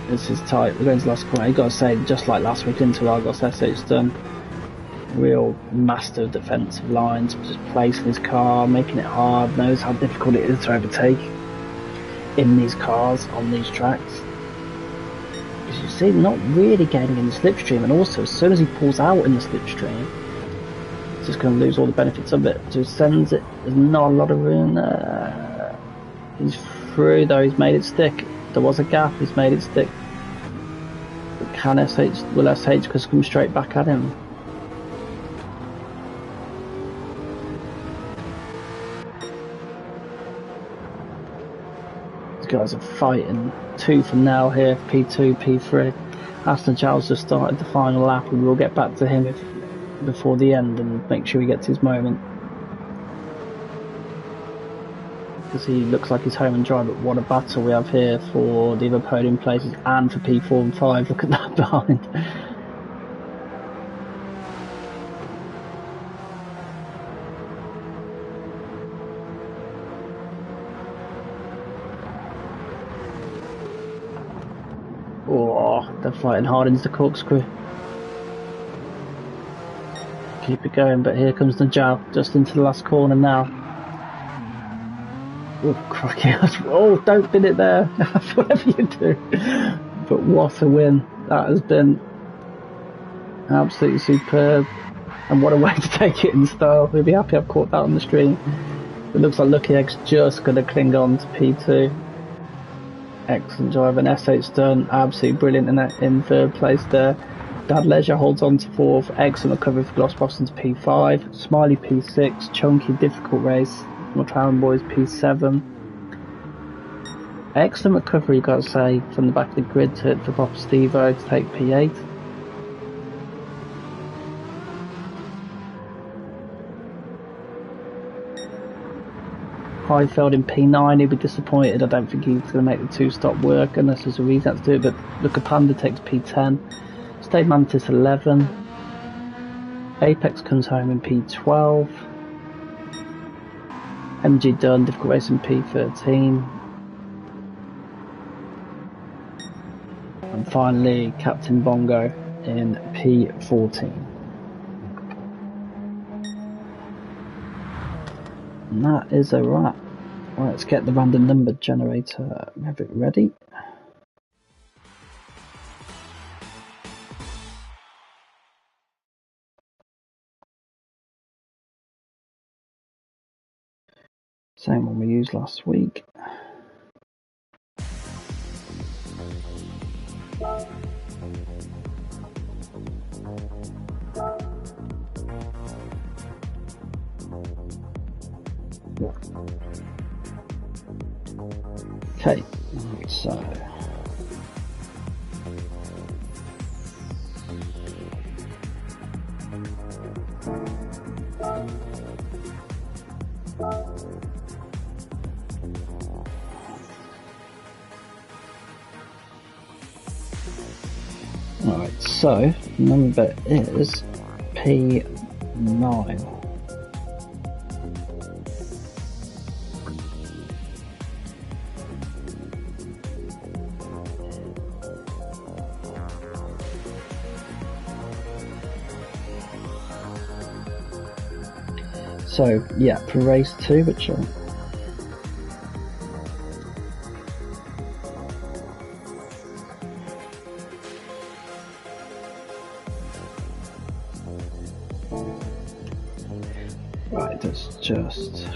this is tight. We're going to the last corner. You've got to say, just like last week into Argos, SH done real master of defensive lines, just placing his car, making it hard, knows how difficult it is to overtake in these cars on these tracks. As you see, not really getting in the slipstream, and also as soon as he pulls out in the slipstream, he's just going to lose all the benefits of it. So he sends it, there's not a lot of room there. He's through though, he's made it stick. There was a gap, he's made it stick. But can will SH just come straight back at him? These guys are fighting tooth and nail here, P2, P3. Aston Giles just started the final lap, and we'll get back to him before the end and make sure he gets his moment. Because he looks like he's home and dry, but what a battle we have here for the other podium places and for P4 and 5. Look at that behind. Oh, they're fighting hard into the corkscrew. Keep it going, but here comes the Jow, just into the last corner now. Oh, crikey. Oh, don't bin it there. Whatever you do. But what a win. That has been absolutely superb. And what a way to take it in style. We'll be happy I've caught that on the stream. It looks like Lucky Egg's just going to cling on to P2. Excellent drive. And SH done. Absolutely brilliant in third place there. Dad Leisure holds on to fourth. Excellent recovery for Gloss Boston to P5. Smiley P6. Chunky, difficult race. McLaren Boys P7. Excellent recovery, you've got to say, from the back of the grid for Papa Stevo to take P8. Highfield in P9, he'll be disappointed. I don't think he's going to make the two-stop work unless there's a reason to do it, but Luca Panda takes P10. State Mantis 11. Apex comes home in P12. MG Dunn, difficult race in P13. And finally, Captain Bongo in P14. And that is a wrap. Right, let's get the random number generator. Have it ready. Same one we used last week. Okay, so alright, so number is P9. So yeah, for race 2, which right, it's just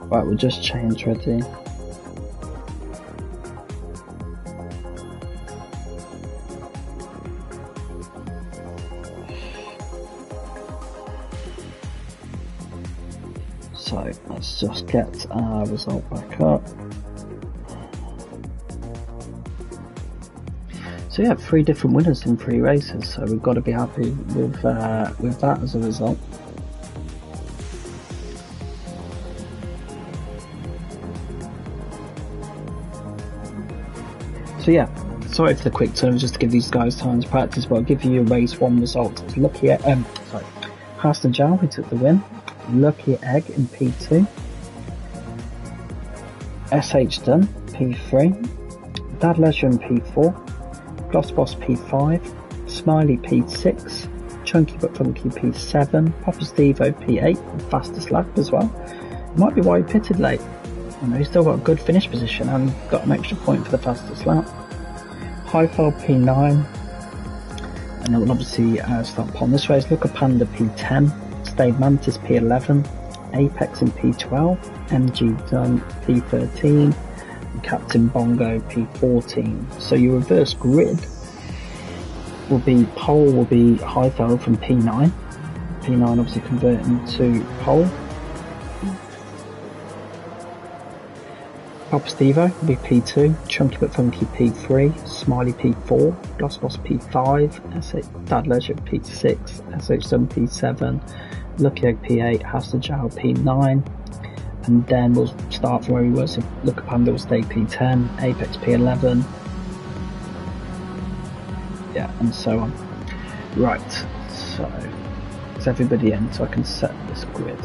right, we'll just change ready. So let's just get our result back up. So yeah, 3 different winners in 3 races, so we've got to be happy with that as a result. So yeah, sorry for the quick turn, just to give these guys time to practice, but I'll give you a race 1 result. It's Lucky Haston Jow, who took the win. Lucky Egg in P2. SH Dunn, P3. Dad Leisure in P4. Gloss Boss P5. Smiley P6. Chunky But Funky P7. Papa Stevo P8. Fastest lap as well. Might be why he pitted late. You know, he's still got a good finish position and got an extra point for the fastest lap. Highfell P9. And then we'll obviously start upon this race. Look at Panda P10. Stayed Mantis P11. Apex in P12. MG Dunn P13. And Captain Bongo P14. So your reverse grid will be pole will be Highfell from P9. P9 obviously converting to pole. Papa Stevo will be P2, Chunky But Funky P3, Smiley P4, Gloss Boss P5, Dad Leisure P6, SH Sun P7, Lucky Egg P8, Haston Jow P9, and then we'll start from where we were, so Look at Panda will stay P10, Apex P11, yeah, and so on. Right, so is everybody in so I can set this grid?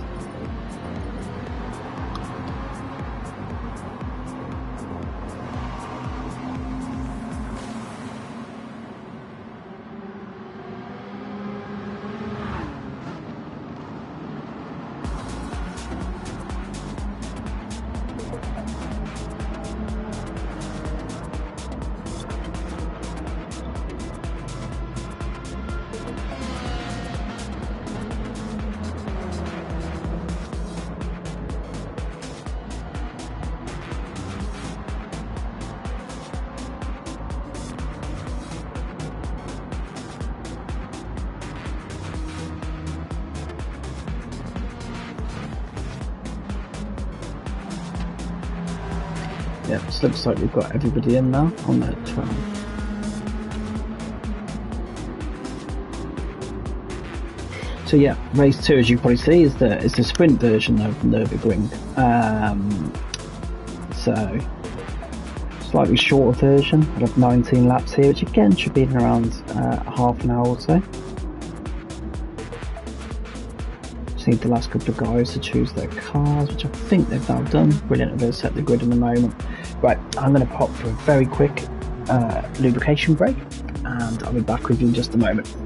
Yep, so looks like we've got everybody in now on their 12. So yeah, race 2, as you probably see, is the sprint version of Nürburgring. So slightly shorter version. I'll have 19 laps here, which again should be in around half an hour or so. Just need the last couple of guys to choose their cars, which I think they've now done. Brilliant, I'm going to set the grid in a moment. Right, I'm going to pop for a very quick lubrication break, and I'll be back with you in just a moment.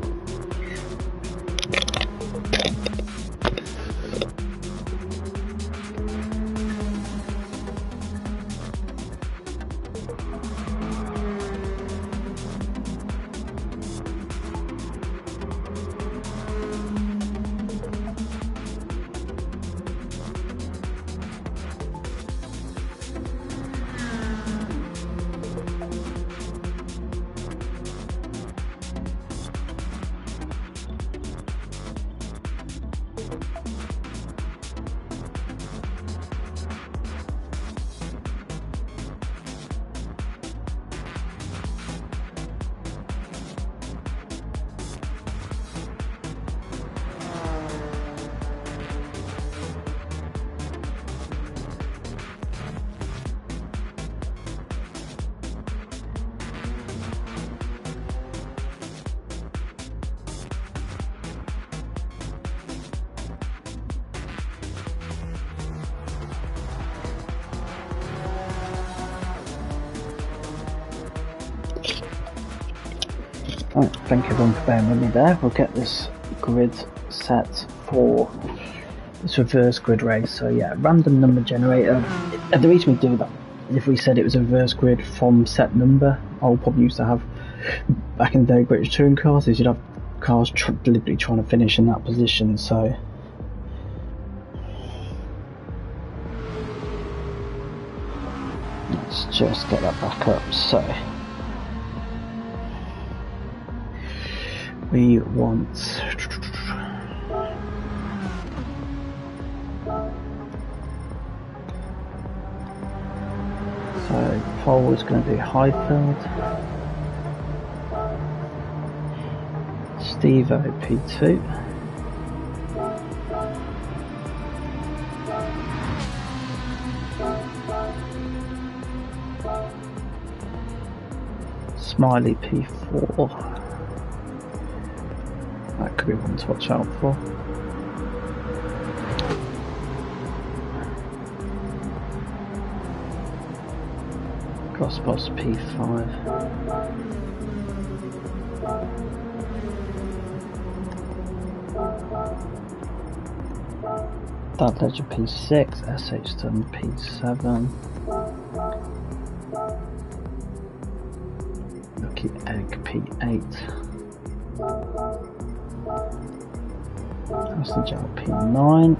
Right, thank you everyone for bearing with me there. We'll get this grid set for this reverse grid race. So yeah, random number generator. And the reason we do that is if we said it was a reverse grid from set number, I'll probably used to have back in the day British touring cars, is you'd have cars deliberately trying to finish in that position. So let's just get that back up. So we want so pole is going to be Highfield, Stevo P2. Smiley P4. That could be one to watch out for. Crossboss P5. That Ledger P6, SH Done P7. Lucky Egg P8. Aston Gel P9.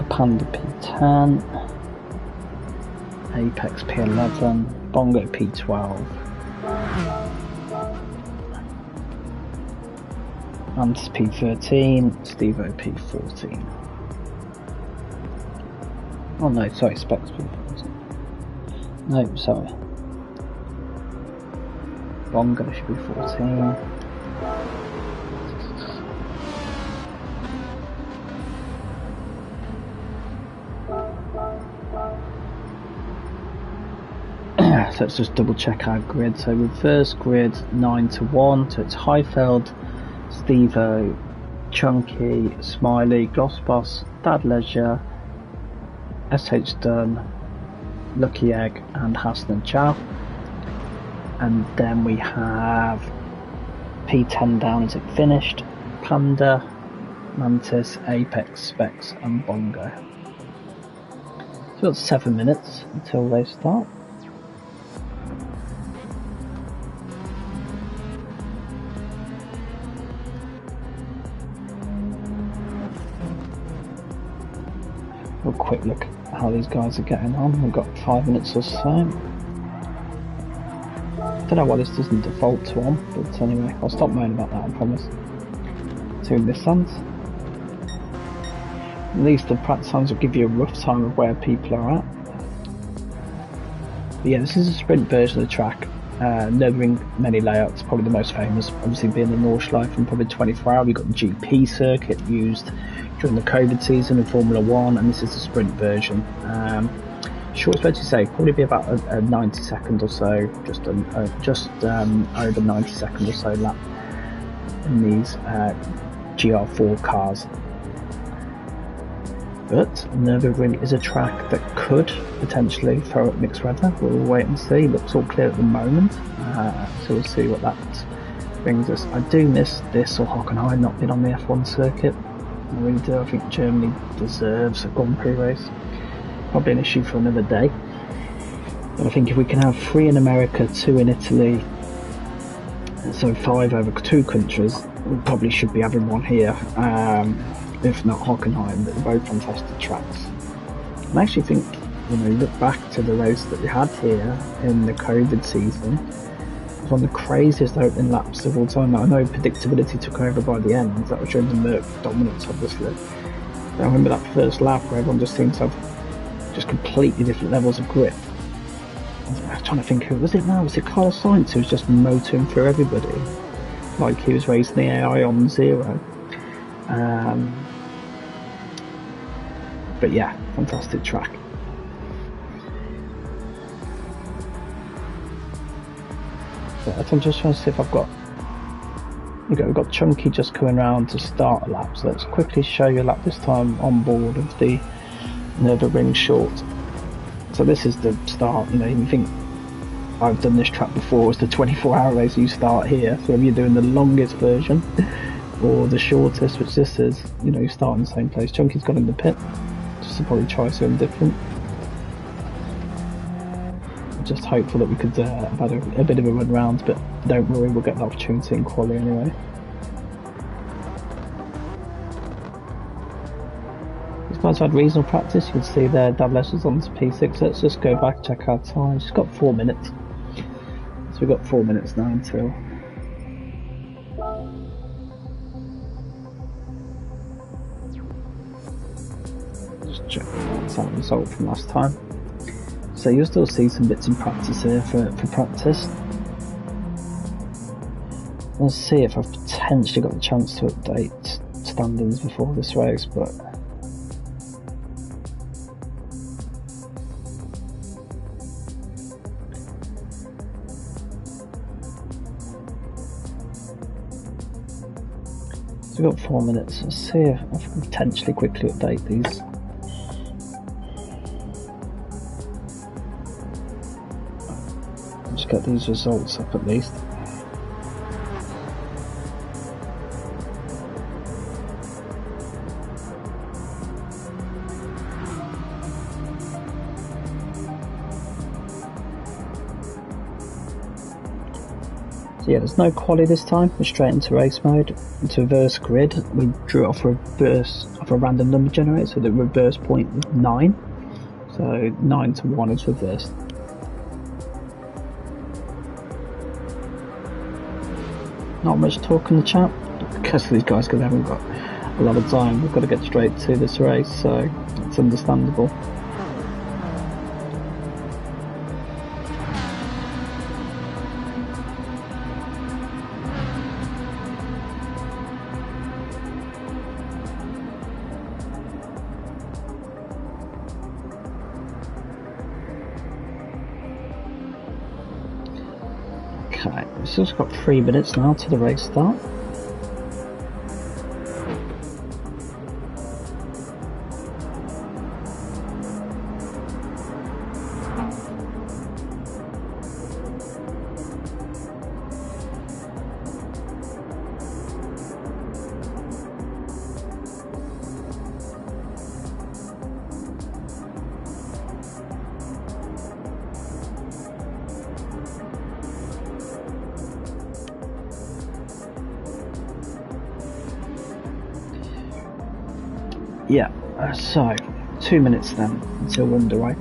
Panda P10, Apex P11, Bongo P12, Mantis P13, Stevo P14. Oh no, sorry, Specs P14. No, sorry. Bongo should be 14. So let's just double check our grid. So reverse grid 9 to 1. So it's Highfield, Stevo, Chunky, Smiley, Glossboss, Dad Leisure, SH Dunn, Lucky Egg, and Hassan Chow. And then we have P10 down as it finished, Panda, Mantis, Apex, Specs, and Bongo. So it's 7 minutes until they start. A quick look at how these guys are getting on. We've got 5 minutes or so. Don't know why this doesn't default to on, but anyway, I'll stop moaning about that, I promise. 2 Nissans. At least the practice times will give you a rough time of where people are at. But yeah, this is a sprint version of the track. Nürburgring many layouts, probably the most famous, obviously being the Nordschleife and probably 24 hour. We've got the GP circuit used during the COVID season in Formula 1, and this is the sprint version. Shortest way to say, probably be about a 90 second or so, just over 90 second or so lap in these GR4 cars. But Nürburgring is a track that could potentially throw up mixed weather. We'll wait and see. Looks all clear at the moment, so we'll see what that brings us. I do miss this or Hockenheim not being on the F1 circuit. I really do. I think Germany deserves a Grand Prix race. Probably an issue for another day. But I think if we can have 3 in America, 2 in Italy, so 5 over 2 countries, we probably should be having one here. If not Hockenheim, but they're both fantastic tracks. And I actually think, you know, look back to the race that we had here in the COVID season. It was one of the craziest opening laps of all time. I know predictability took over by the end. That was during the Merc dominance, obviously. But I remember that first lap where everyone just seemed to have just completely different levels of grip. I was trying to think, who was it now? Was it Carlos Sainz who was just motoring through everybody? Like he was racing the AI on 0. But yeah, fantastic track. But I'm just trying to see if I've got... We've got Chunky just coming around to start a lap, so let's quickly show you a lap this time on board of the Nürburgring short. So this is the start. You know, you think I've done this track before, it's the 24-hour race, you start here, so whether you're doing the longest version or the shortest, which this is, you know, you start in the same place. Chunky's got in the pit just to probably try something different. I'm just hopeful that we could have had a bit of a run round, but don't worry, we'll get the opportunity in quali anyway. These guys had reasonable practice. You can see their dab lessons on this P6. Let's just go back, check our time. She's got 4 minutes. So we've got 4 minutes now until... Just check what's that result from last time. So you'll still see some bits in practice here for practice. Let's see if I've potentially got the chance to update standings before this race, but so we've got 4 minutes. Let's see if I can potentially quickly update these. Just get these results up at least. So yeah, there's no quali this time. We're straight into race mode, into reverse grid. We drew off a random number generator, so the reverse point was 9. So 9 to 1 is reversed. Not much talk in the chat because these guys haven't got a lot of time. We've got to get straight to this race, so it's understandable. Okay, we've still got 3 minutes now to the race start. Yeah, so 2 minutes then until we're underway.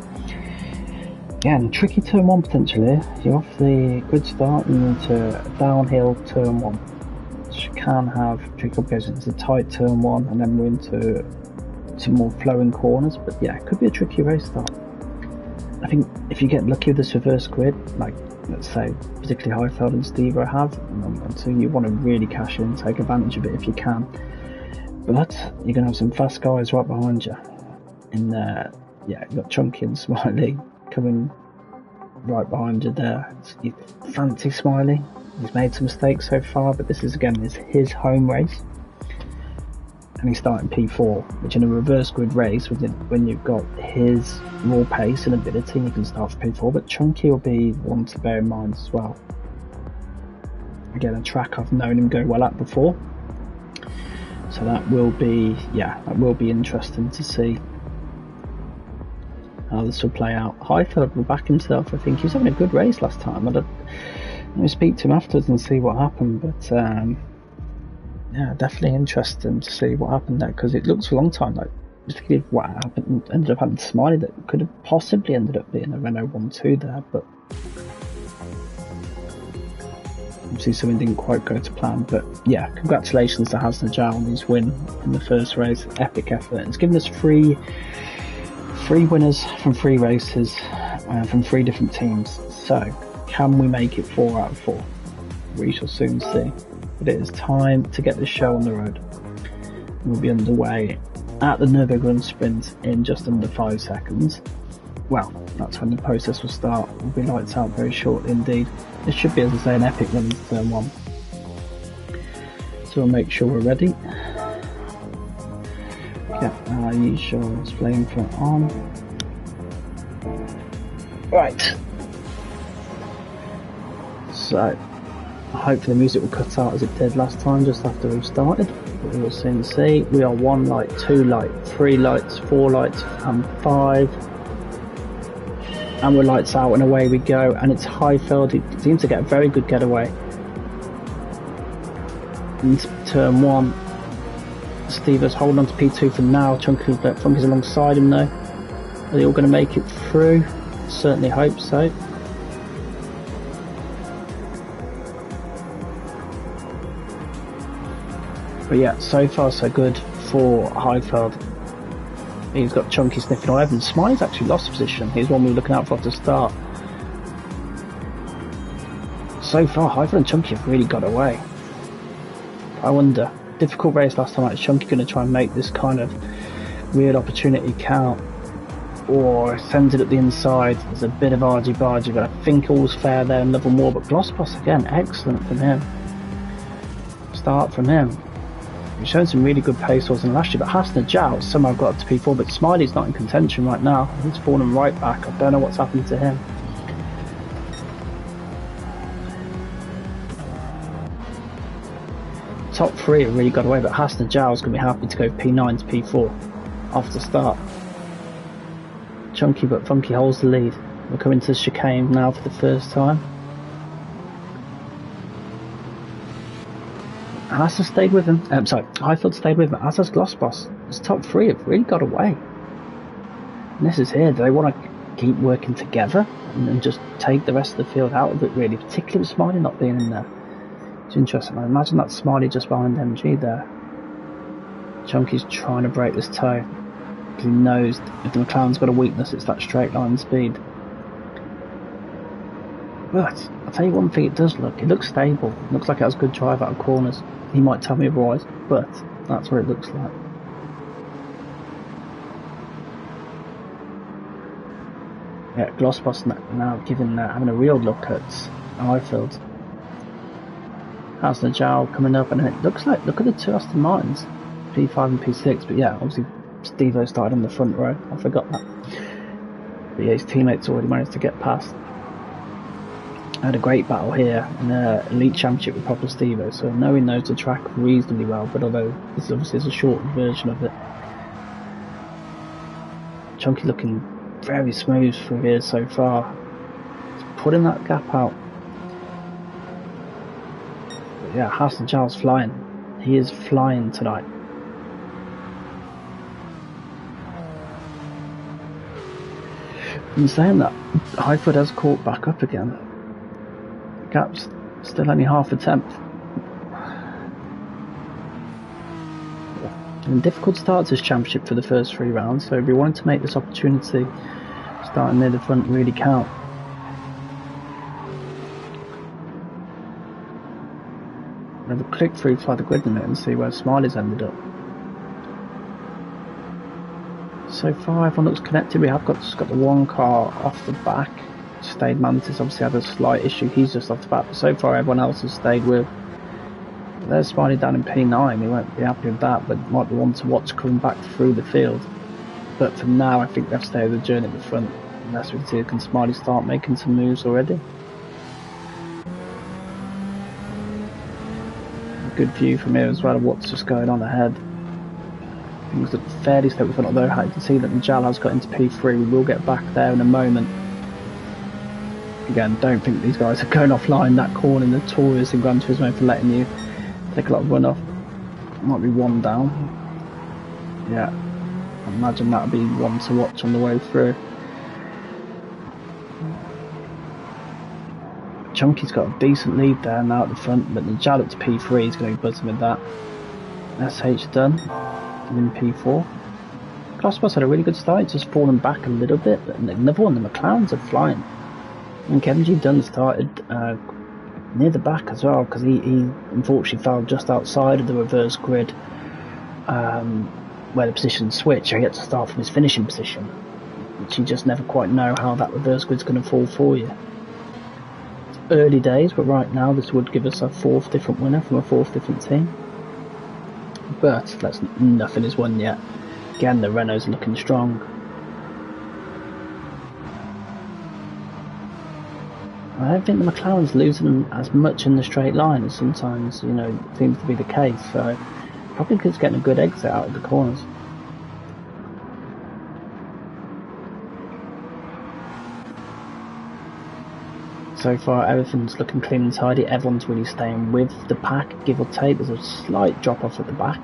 Again, tricky turn 1 potentially. You're off the good start and into downhill turn 1, which can have tricky complications. It's a tight turn 1 and then we're into some more flowing corners, but yeah, it could be a tricky race start. I think if you get lucky with this reverse grid, like let's say particularly Highfield and Steve have, until you want to really cash in, take advantage of it if you can. But you're going to have some fast guys right behind you. And yeah, you've got Chunky and Smiley coming right behind you there. You fancy Smiley. He's made some mistakes so far, but this is again his home race. And he's starting P4, which in a reverse grid race, when you've got his raw pace and ability, you can start for P4. But Chunky will be one to bear in mind as well. Again, a track I've known him go well at before. So that will be interesting to see how this will play out. Highfield will back himself. I think he was having a good race last time. Let me speak to him afterwards and see what happened. But yeah, definitely interesting to see what happened there, because it looks for a long time like particularly what happened ended up happening to Smiley that could have possibly ended up being a Renault 1-2 there, but obviously something didn't quite go to plan. But yeah, congratulations to Hasna Jal on his win in the first race. Epic effort. It's given us three winners from 3 races from 3 different teams. So can we make it 4 out of 4? We shall soon see. But it is time to get the show on the road. We'll be underway at the Nürburgring Sprint in just under 5 seconds. Well, that's when the process will start. We'll be lights out very shortly indeed. This should be, as I say, an epic run into turn 1. So we'll make sure we're ready. Get our usual display front on. Right. So, hopefully the music will cut out as it did last time just after we started. But we will soon see. We are 1 light, 2 light, 3 lights, 4 lights and 5. And we're lights out and away we go, and it's Highfield. He seems to get a very good getaway. Into turn 1. Steve is holding on to P2 for now. Chunky is alongside him though. Are they all going to make it through? Certainly hope so. But yeah, so far so good for Highfield. He's got Chunky sniffing all over, and Smiley's actually lost position. He's one we were looking out for to start. So far, Highfield and Chunky have really got away. I wonder, difficult race last time out, is Chunky going to try and make this kind of weird opportunity count? Or sends it at the inside? There's a bit of argy-bargy, but I think all's fair there and level more. But Glossboss again, excellent from him. Start from him. He's shown some really good pace towards in last year, but Hasna Jow somehow got up to P4, but Smiley's not in contention right now. He's fallen right back. I don't know what's happened to him. Top three have really got away, but Hasna Jow's going to be happy to go P9 to P4 off the start. Chunky but Funky holds the lead. We're coming to the chicane now for the first time. Hasna stayed with him. Highfield stayed with him, as has Glossboss. His top three have really got away. And this is here. Do they want to keep working together and just take the rest of the field out of it, really? Particularly with Smiley not being in there. It's interesting. I imagine that Smiley just behind MG there. Chunky's trying to break this toe. He knows if the McLaren's got a weakness, it's that straight line speed. But I'll tell you one thing, it looks stable. It looks like it has good drive out of corners. He might tell me otherwise, but that's what it looks like. Yeah, Glossboss now having a real look at Highfield. Hasna Jow coming up, and it looks like, look at the two Aston Martins, P5 and P6, but yeah, obviously Steve-O started on the front row, I forgot that. But yeah, his teammates already managed to get past. I had a great battle here in the Elite Championship with proper Steve-O, so I know he knows the track reasonably well, but although this obviously is a shortened version of it. Chunky looking very smooth through here so far. He's putting that gap out. But yeah, Hasna Jow's flying. He is flying tonight. In saying that, Highfield has caught back up again. Gap's still only half a tenth. And difficult start to this championship for the first 3 rounds, so if we wanted to make this opportunity starting near the front really count. We'll have a click through by the grid in a minute and see where Smiley's ended up. So far everyone looks connected. We have just got the one car off the back. Stayed Mantis obviously had a slight issue, he's just off the back, but so far everyone else has stayed with. There's Smiley down in P9, we won't be happy with that, but might be one to watch coming back through the field. But for now I think they'll stay with the journey at the front, unless we can see can Smiley start making some moves already. A good view from here as well of what's just going on ahead. Things look fairly stable front, although I can see that Najal has got into P3. We will get back there in a moment. Again, don't think these guys are going offline. That corner notorious in Gran Turismo for letting you take a lot of run off. Might be one down. Yeah, I imagine that would be one to watch on the way through. Chunky's got a decent lead there now at the front, but Najal up to P3 is going to be buzzing with that. SH done. In P4. Glossboss had a really good start, just fallen back a little bit, but another one, the McLarens are flying. And Kevin G. Dunn started near the back as well, because he unfortunately fell just outside of the reverse grid where the positions switch. He had to start from his finishing position, which you just never quite know how that reverse grid's going to fall for you. It's early days, but right now this would give us a 4th different winner from a 4th different team. But nothing is won yet. Again, the Renault's looking strong. I don't think the McLaren's losing as much in the straight line as sometimes, seems to be the case. So probably because getting a good exit out of the corners. So far everything's looking clean and tidy, everyone's really staying with the pack, give or take. There's a slight drop off at the back.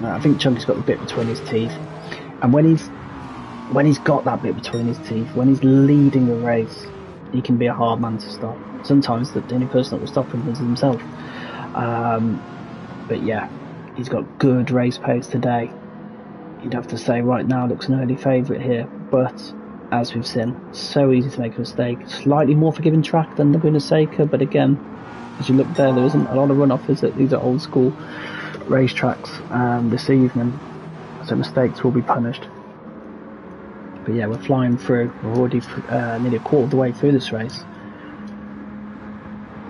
I think Chunky's got the bit between his teeth, and when he's got that bit between his teeth, when he's leading the race, he can be a hard man to stop. Sometimes the only person that will stop him is himself. But yeah, He's got good race pace today. You'd have to say right now looks an early favourite here, but as we've seen, so easy to make a mistake. Slightly more forgiving track than the Winneseca, but again, as you look there isn't a lot of runoff, is it? These are old school racetracks this evening, so mistakes will be punished. But yeah, we're flying through. We're already nearly a quarter of the way through this race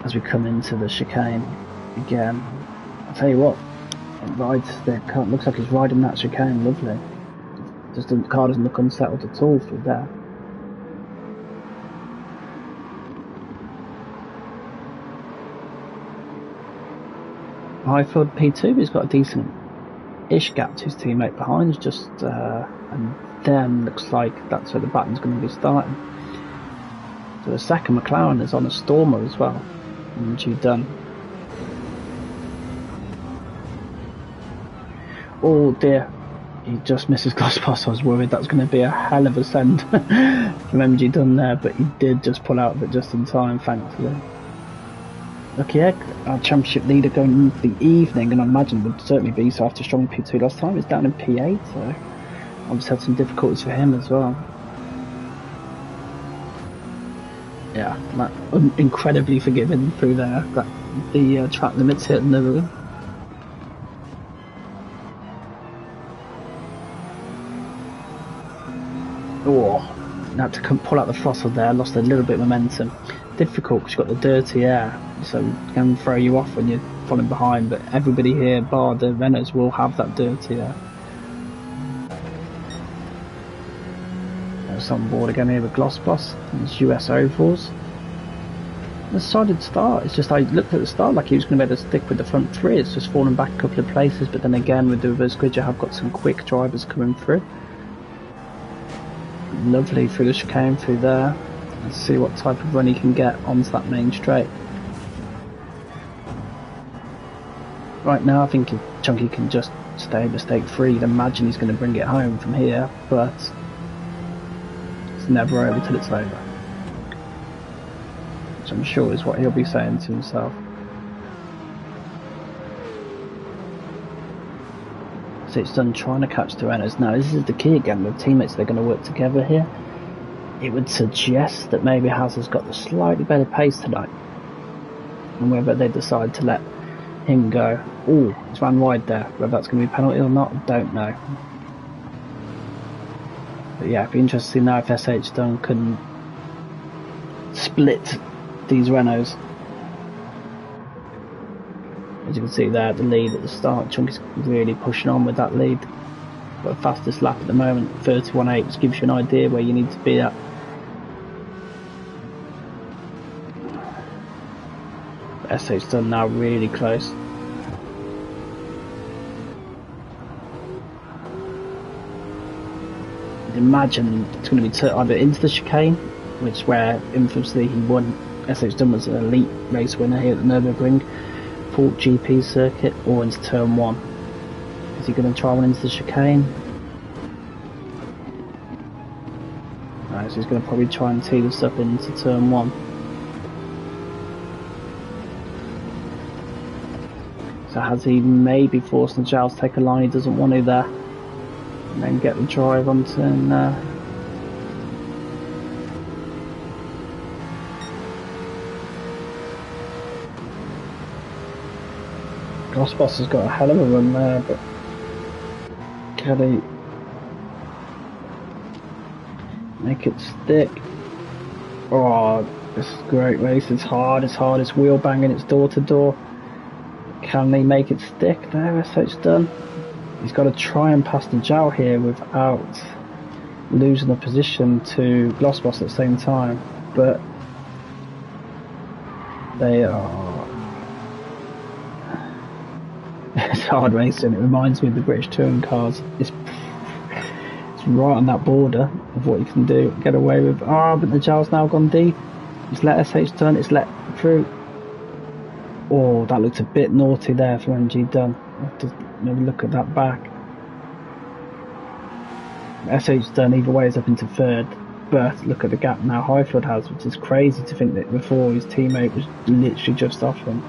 as we come into the chicane again. I'll tell you what, it rides there. Looks like he's riding that chicane lovely. Just the car doesn't look unsettled at all through there. Highfield P2, he's got a decent-ish gap to his teammate behind, just and then looks like that's where the baton's going to be starting. So the second McLaren is on a Stormer as well, and G done. Oh dear, he just misses Glossboss. I was worried that's going to be a hell of a send from MG Dunn there, but he did just pull out of it just in time, thankfully. Lucky Egg, our championship leader going into the evening, and I imagine would certainly be so after strong P2 last time. He's down in P8, so obviously had some difficulties for him as well. Yeah, incredibly forgiving through there. The track limits hit and everything. Oh, had to pull out the throttle there, lost a little bit of momentum. Difficult because you've got the dirty air, so it can throw you off when you're falling behind, but everybody here, bar the Renaults, will have that dirty air. There's on board again here with Glossboss, and it's US Ovals. The solid start, it's just I looked at the start like he was going to be able to stick with the front three. It's just fallen back a couple of places, but then again with the reverse grid you have got some quick drivers coming through. Lovely through the chicane through there. Let's see what type of run he can get onto that main straight. Right now I think if Chunky can just stay mistake free, I'd imagine he's going to bring it home from here, but it's never over till it's over, which I'm sure is what he'll be saying to himself. So it's done trying to catch the runners. Now this is the key again with teammates, they're going to work together here. It would suggest that maybe Haas has got the slightly better pace tonight, and whether they decide to let him go. Oh, he's ran wide there. Whether that's going to be a penalty or not, I don't know. But yeah, it'd be interesting to see now if SH Dunn can split these Renaults. As you can see there, the lead at the start, Chunky's really pushing on with that lead. Got the fastest lap at the moment, 31.8, which gives you an idea where you need to be at. SH Dunn now really close. I'd imagine it's going to be either into the chicane, which is where infamously he won. SH Dunn was an elite race winner here at the Nürburgring Port GP circuit, or into turn 1. Is he going to try one into the chicane? No, so he's going to probably try and tee this up into turn 1. So has he maybe forced the Giles to take a line he doesn't want to there, and then get the drive on turn Glossboss has got a hell of a run there, but can he make it stick? Oh, this is a great race. It's hard, it's wheel banging, it's door to door. Can they make it stick? There, SH Dunn. He's got to try and pass the Jow here without losing the position to Glossboss at the same time, but they are. It's hard racing. It reminds me of the British touring cars. It's right on that border of what you can do, get away with. But the Jow's now gone deep. It's let SH Dunn. It's let through. Oh, that looks a bit naughty there for MG Dunn. I have to maybe look at that back. SH Dunn either way is up into third, but look at the gap now Highfield has, which is crazy to think that before his teammate was literally just off him.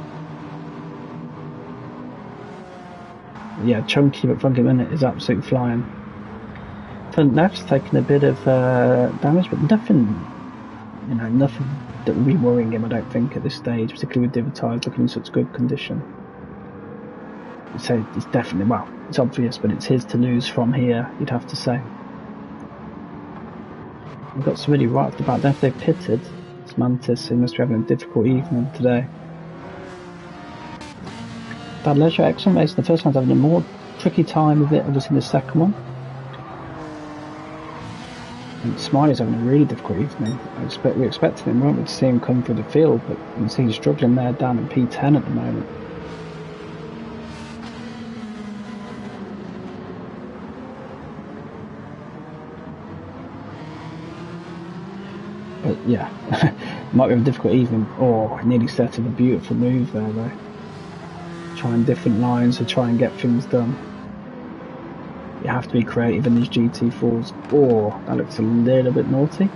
Yeah, chunky but front minute is absolutely flying. Front left's taking a bit of damage, but nothing, nothing that would be worrying him, I don't think, at this stage, particularly with diver tyres looking in such good condition. So it's definitely, well, it's obvious, but it's his to lose from here, you'd have to say. We've got somebody right off the back. Then if they've pitted, it's Mantis, he must be having a difficult evening today. Bad Leisure, excellent race. The first one's having a more tricky time with it, obviously the second one. And Smiley's having a really difficult evening. We expected him, weren't we, to see him come through the field, but you can see he's struggling there down in P10 at the moment. But yeah, might be a difficult evening. Oh, nearly set up a beautiful move there though. Trying different lines to try and get things done. You have to be creative in these GT4s. Oh, that looks a little bit naughty.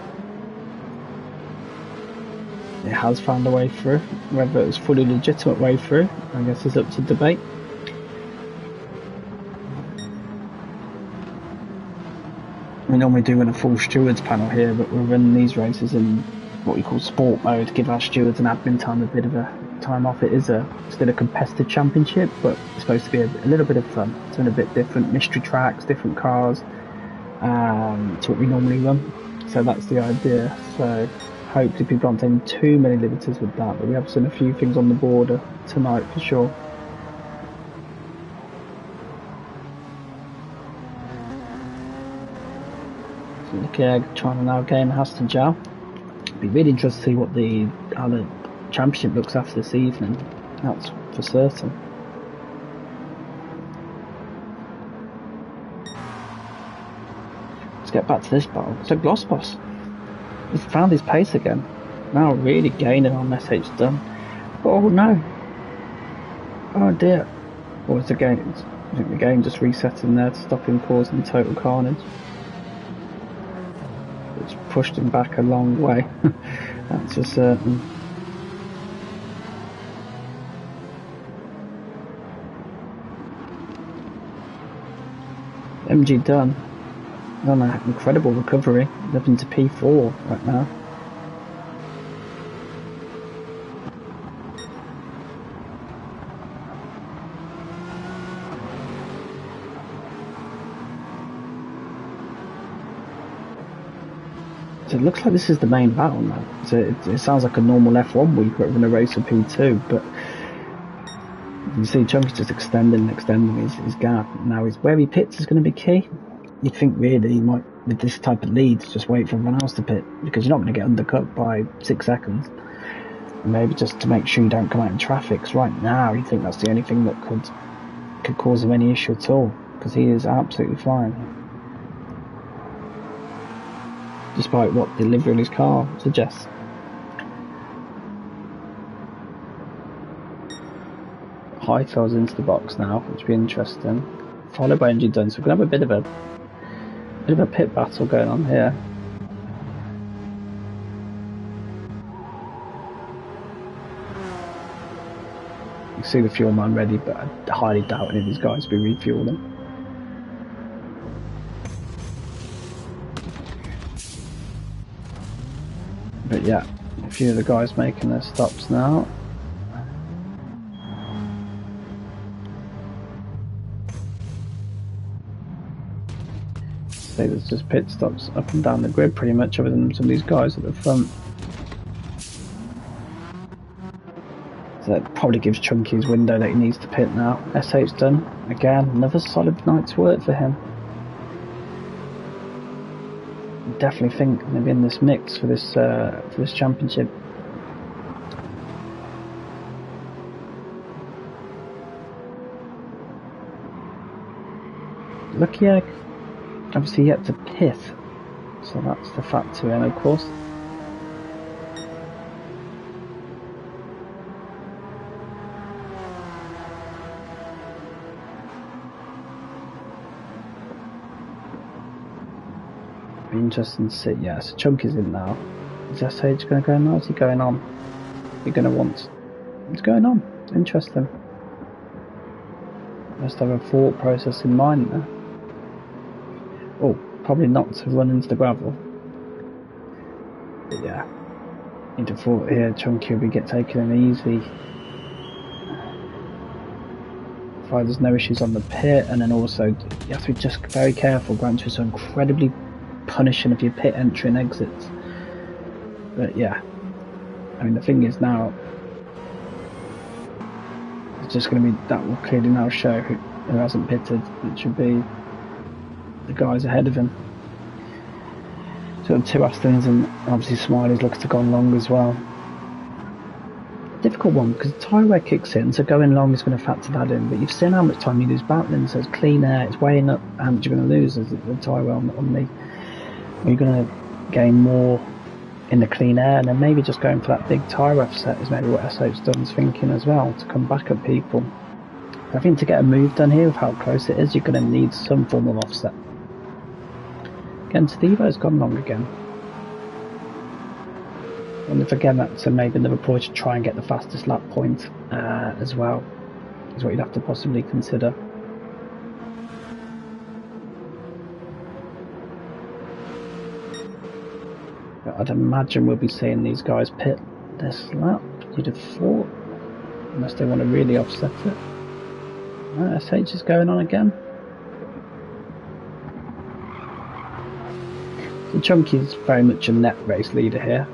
It has found a way through. Whether it was fully legitimate way through, I guess is up to debate. We normally do in a full stewards panel here, but we're running these races in what we call sport mode, give our stewards and admin time a bit of a time off. It is still a competitive championship, but it's supposed to be a little bit of fun. It's been a bit different, mystery tracks, different cars, to what we normally run. So that's the idea. So hopefully people aren't taking too many liberties with that, but we have seen a few things on the border tonight for sure. Okay, trying to now gain Aston Jow. It'd be really interesting to see what how the championship looks after this evening. That's for certain. Let's get back to this battle. So Glossboss, he's found his pace again. Now really gaining on SH done. Oh no! Oh dear! Or is the game? I think the game just resetting there to stop him causing total carnage. It's pushed him back a long way. That's for certain. MG done. On an incredible recovery, living to P4 right now. So it looks like this is the main battle now. So it sounds like a normal F1 week in a race for P2, but you see Chunky's just extending his gap. Now where he pits is going to be key. You'd think really he might, with this type of leads, just wait for everyone else to pit, because you're not going to get undercut by 6 seconds. And maybe just to make sure you don't come out in traffic. Because right now you think that's the only thing that could cause him any issue at all, because he is absolutely flying. Despite what the livery of his car suggests. High tails into the box now, which will be interesting. Followed by NG done, so we're going to have a bit of a pit battle going on here. You can see the fuel man ready, but I highly doubt any of these guys will be refueling. But yeah, a few of the guys making their stops now. So there's just pit stops up and down the grid pretty much, other than some of these guys at the front. So that probably gives Chunky his window that he needs to pit now. SH done. Again, another solid night's work for him. Definitely think they'll be in this mix for this championship. Lucky Egg, obviously yet to pit, so that's the factor in, of course. Be interesting to see. Yeah, so Chunky's in now. Is SH going to go now? Is he going on? You're going to want. It's going on. Interesting. must have a thought process in mind there. Oh, probably not to run into the gravel. But yeah, you'd have thought here Chunky would get taken in easy. There's no issues on the pit, and then also you have to be just very careful. Gran Turismo are incredibly punishing of your pit entry and exits. But yeah, I mean the thing is now, it's just going to be, that will clearly now show who hasn't pitted, which would be the guys ahead of him. So 2 Astons, and obviously Smiley's looking to go on long as well. Difficult one because the tyre wear kicks in, so going long is going to factor that in. But you've seen how much time you lose battling, so it's clean air, it's weighing up how much you're going to lose as the tyre wear on the. You're going to gain more in the clean air, and then maybe just going for that big tyre offset is maybe what SH's done thinking as well, to come back at people. I think to get a move done here with how close it is, you're going to need some form of offset. Again, Stevo's gone long again. And if again that's maybe another approach to try and get the fastest lap point as well, is what you'd have to possibly consider. But I'd imagine we'll be seeing these guys pit this lap, you'd have thought, unless they want to really offset it. Right, SH is going on again. So Chunky's very much a net race leader here.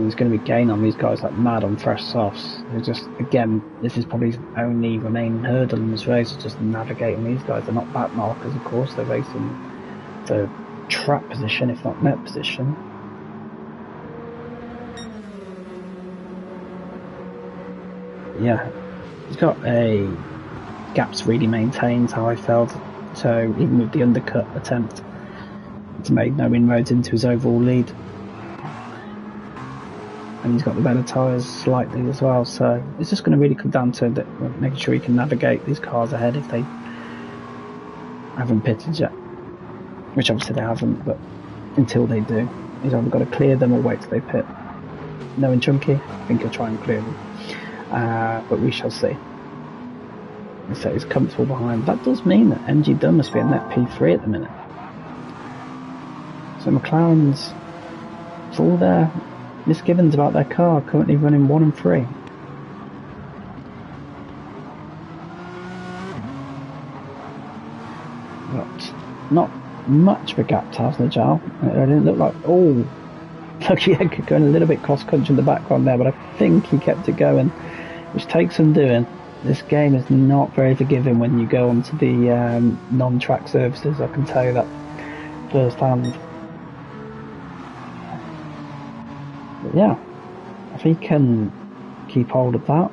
He's going to be gaining on these guys like mad on fresh softs. They're just, again, this is probably his only remaining hurdle in this race, is just navigating these guys. They're not back markers, of course, they're racing for trap position, if not net position. Yeah, he's got a gaps really maintained, how I felt. So even with the undercut attempt, it's made no inroads into his overall lead. And he's got the better tyres slightly as well, so it's just going to really come down to making sure he can navigate these cars ahead if they haven't pitted yet, which obviously they haven't, but until they do, he's either got to clear them or wait till they pit. Knowing Chunky, I think he'll try and clear them, but we shall see. So he's comfortable behind. That does mean that MG Dunn must be a net P3 at the minute. So McLaren's, for all their misgivings about their car, currently running 1 and 3. But not much of a gap to Hasnajal. It didn't look like, oh, Lucky Egg going a little bit cross country in the background there, but I think he kept it going, which takes some doing. This game is not very forgiving when you go onto the non-track surfaces, I can tell you that first hand. But yeah, if he can keep hold of that.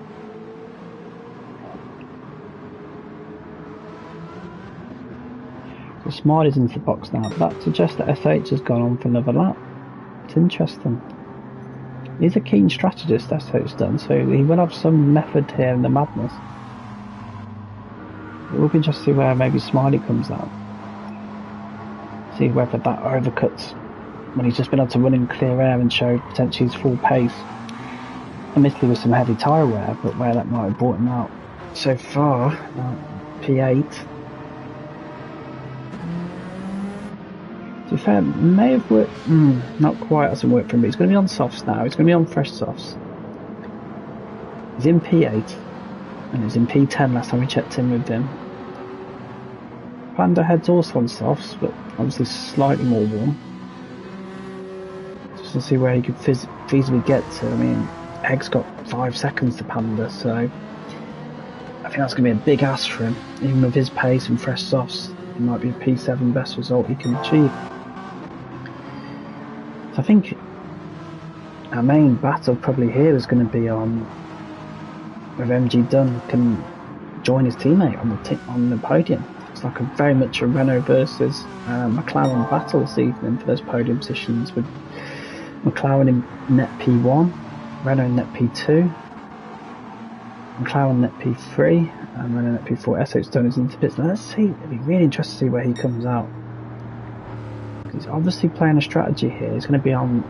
So Smiley's into the box now. That suggests that SH has gone on for another lap. It's interesting. He's a keen strategist, SH's done, so he will have some method here in the madness. It will be interesting to see where maybe Smiley comes out. See whether that overcuts when he's just been able to run in clear air and show potentially his full pace. Admittedly with some heavy tyre wear, but where that might have brought him out so far. P8. To be fair, may have worked, not quite, hasn't worked for him, but he's going to be on softs now, he's going to be on fresh softs. He's in P8, and he was in P10 last time we checked in with him. Panda Head's also on softs, but obviously slightly more warm. Just to see where he could feasibly get to. I mean, Egg's got 5 seconds to Panda, so I think that's going to be a big ask for him. Even with his pace and fresh softs, it might be a P7 best result he can achieve. So I think our main battle probably here is going to be on whether MG Dunn can join his teammate on the podium. It's like very much a Renault versus McLaren battle this evening for those podium positions, with McLaren in net P1, Renault in net P2, McLaren net P3, and Renault net P4. SH Dunn is into pits. Now let's see, it'll be really interesting to see where he comes out. He's obviously playing a strategy here. He's going to be on,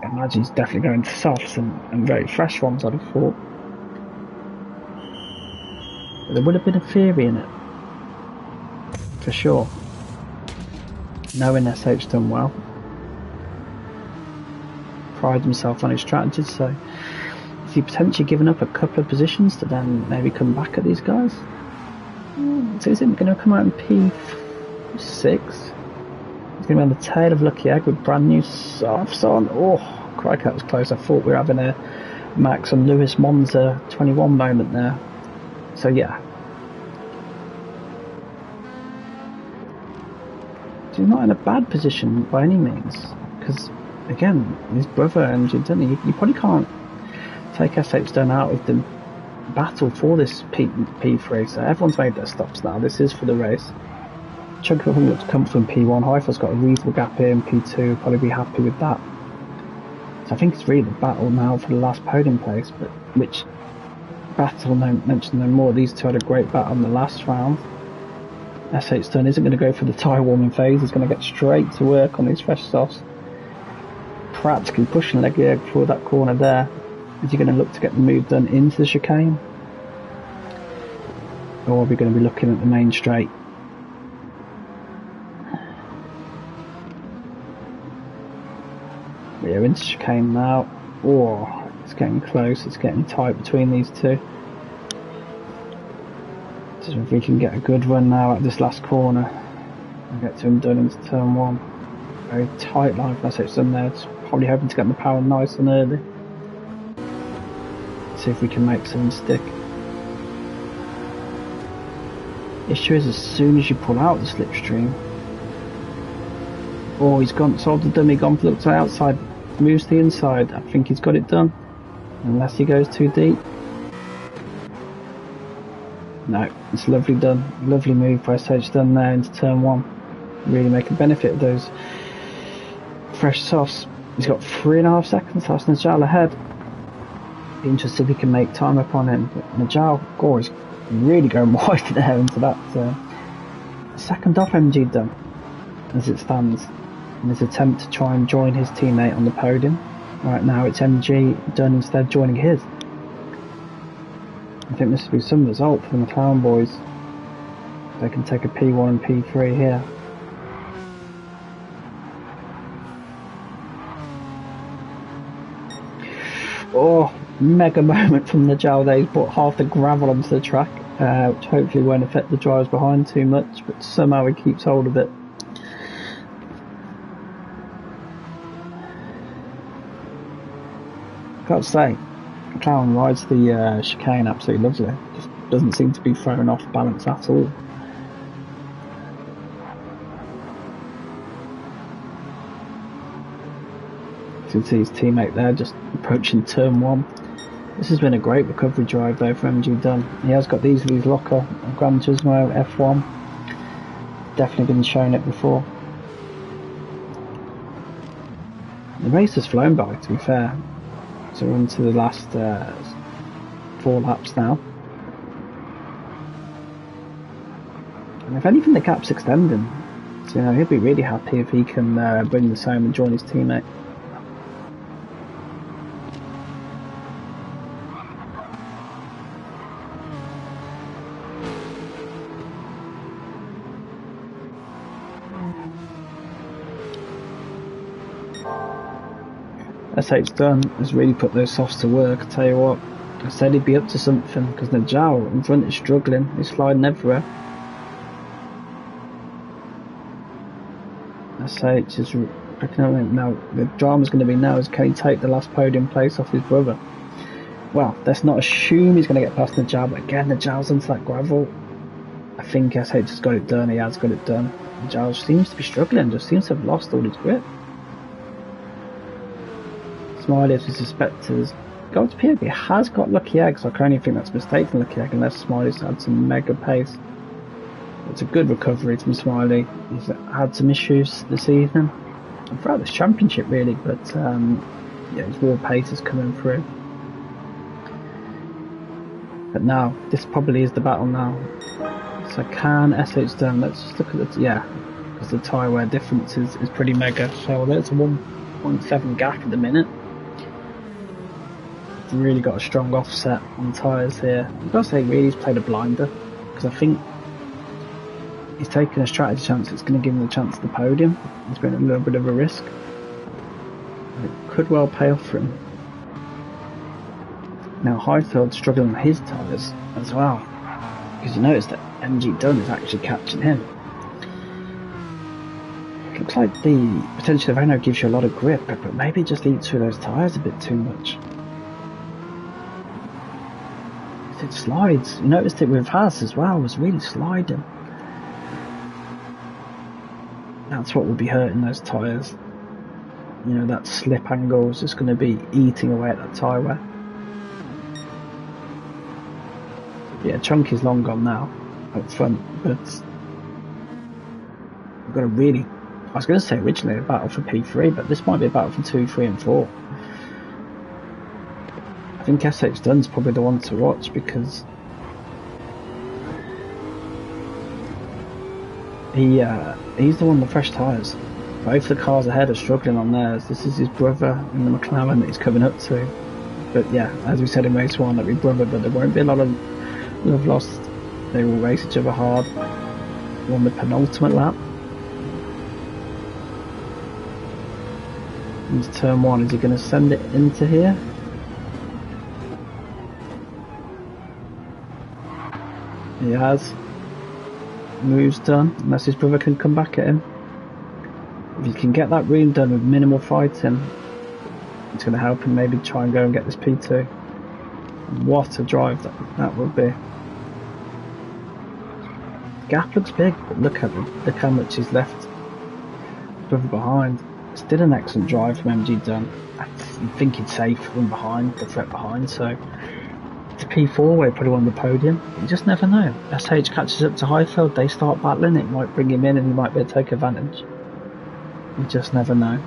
I imagine he's definitely going to softs and very fresh ones, I'd have thought. But there would have been a theory in it, for sure. Knowing SH done well. Pride himself on his strategy, so is he potentially given up a couple of positions to then maybe come back at these guys? So is it going to come out in P6? He's going to be on the tail of Lucky Egg with brand new softs on. Oh, crikey, that was close. I thought we were having a Max and Lewis Monza 21 moment there. So yeah. So he's not in a bad position by any means. Because, again, his brother and you probably can't take SH Stone out of the battle for this P3, so everyone's made their stops now. This is for the race. Chunky Huffing looks comfortable in P1. Haifa's got a reasonable gap here in P2, probably be happy with that. So I think it's really the battle now for the last podium place, but which battle, mention no more. These two had a great battle in the last round. SH Stone isn't going to go for the tyre warming phase, he's going to get straight to work on his fresh softs. Practically pushing Leggy Egg through that corner there. Is he going to look to get the move done into the chicane? Or are we going to be looking at the main straight? We're into chicane now. Oh, it's getting close, it's getting tight between these two. So if we can get a good run now at this last corner and get to him done into turn 1. Very tight line for SH Done there. It's probably hoping to get the power nice and early. See if we can make something stick. Issue is as soon as you pull out the slipstream. Oh, he's gone, sold the dummy, gone for the outside, moves to the inside. I think he's got it done. Unless he goes too deep. No, it's lovely done. Lovely move by SH Done there into turn 1. Really make a benefit of those fresh softs. He's got 3.5 seconds, that's Najal ahead. Be interested if he can make time up on him. But Najal, he's really going wide there into that second off MG Done as it stands in his attempt to try and join his teammate on the podium. Right now it's MG Done instead joining his. I think this will be some result for the McLaren boys. They can take a P1 and P3 here. Oh, mega moment from Najal there. He's brought half the gravel onto the track, which hopefully won't affect the drivers behind too much, but somehow he keeps hold of it. Got to say, McLaren rides the chicane absolutely lovely. Just doesn't seem to be thrown off balance at all. You can see his teammate there just approaching turn 1. This has been a great recovery drive though for MG Done. He has got these with his locker on Gran Turismo F1. Definitely been shown it before. The race has flown by, to be fair. So we're into the last 4 laps now. And if anything, the gap's extending. So he'll be really happy if he can bring this home and join his teammate. SH Done has really put those softs to work. I tell you what, I said he'd be up to something because Najal in front is struggling. He's sliding everywhere. SH is picking up now. The drama's going to be now is can he take the last podium place off his brother? Well, let's not assume he's going to get past Najal, but again, Najal's into that gravel. I think SH has got it done. He has got it done. Najal seems to be struggling. Just seems to have lost all his grip. Smiley, as we suspect, is going to POB. He has got Lucky Egg, so I can only think that's a mistake from Lucky Egg unless Smiley's had some mega pace. It's a good recovery from Smiley. He's had some issues this evening and throughout this championship really, but yeah, his raw pace is coming through. But now, this probably is the battle now. So can SH Done, let's just look at the, yeah, because the tyre wear difference is pretty mega. So there's a 1.7 gap at the minute. really got a strong offset on tyres here. I've got to say, really, he's played a blinder, because I think he's taken a strategy chance that's going to give him the chance at the podium. It's been a little bit of a risk. It could well pay off for him. Now Highfield's struggling with his tyres as well, because you notice that MG Dunn is actually catching him. It looks like the potential of Renault gives you a lot of grip, but maybe it just eats through those tyres a bit too much. It slides. You noticed it with Haas as well, it was really sliding. That's what will be hurting those tyres. You know, that slip angle is just going to be eating away at that tyre wear. Yeah, Chunky's long gone now up front, but we've got a really, I was going to say originally a battle for P3, but this might be a battle for 2, 3 and 4. I think SH Dunn's probably the one to watch, because he's the one with the fresh tyres. Both the cars ahead are struggling on theirs. This is his brother in the McLaren that he's coming up to. But yeah, as we said in race 1, that'll be brother, but there won't be a lot of love lost. They will race each other hard. On the penultimate lap. Into turn 1, is he going to send it into here? He has. Moves done, unless his brother can come back at him. If he can get that room done with minimal fighting, it's going to help him maybe try and go and get this P2. What a drive that would be. The gap looks big, but look how much he's left brother behind. Still an excellent drive from MG Dunn. I think he'd safe from behind, the threat behind, so to P4 where he put him on the podium. You just never know. SH catches up to Highfield, they start battling, it might bring him in and he might be able to take advantage. You just never know.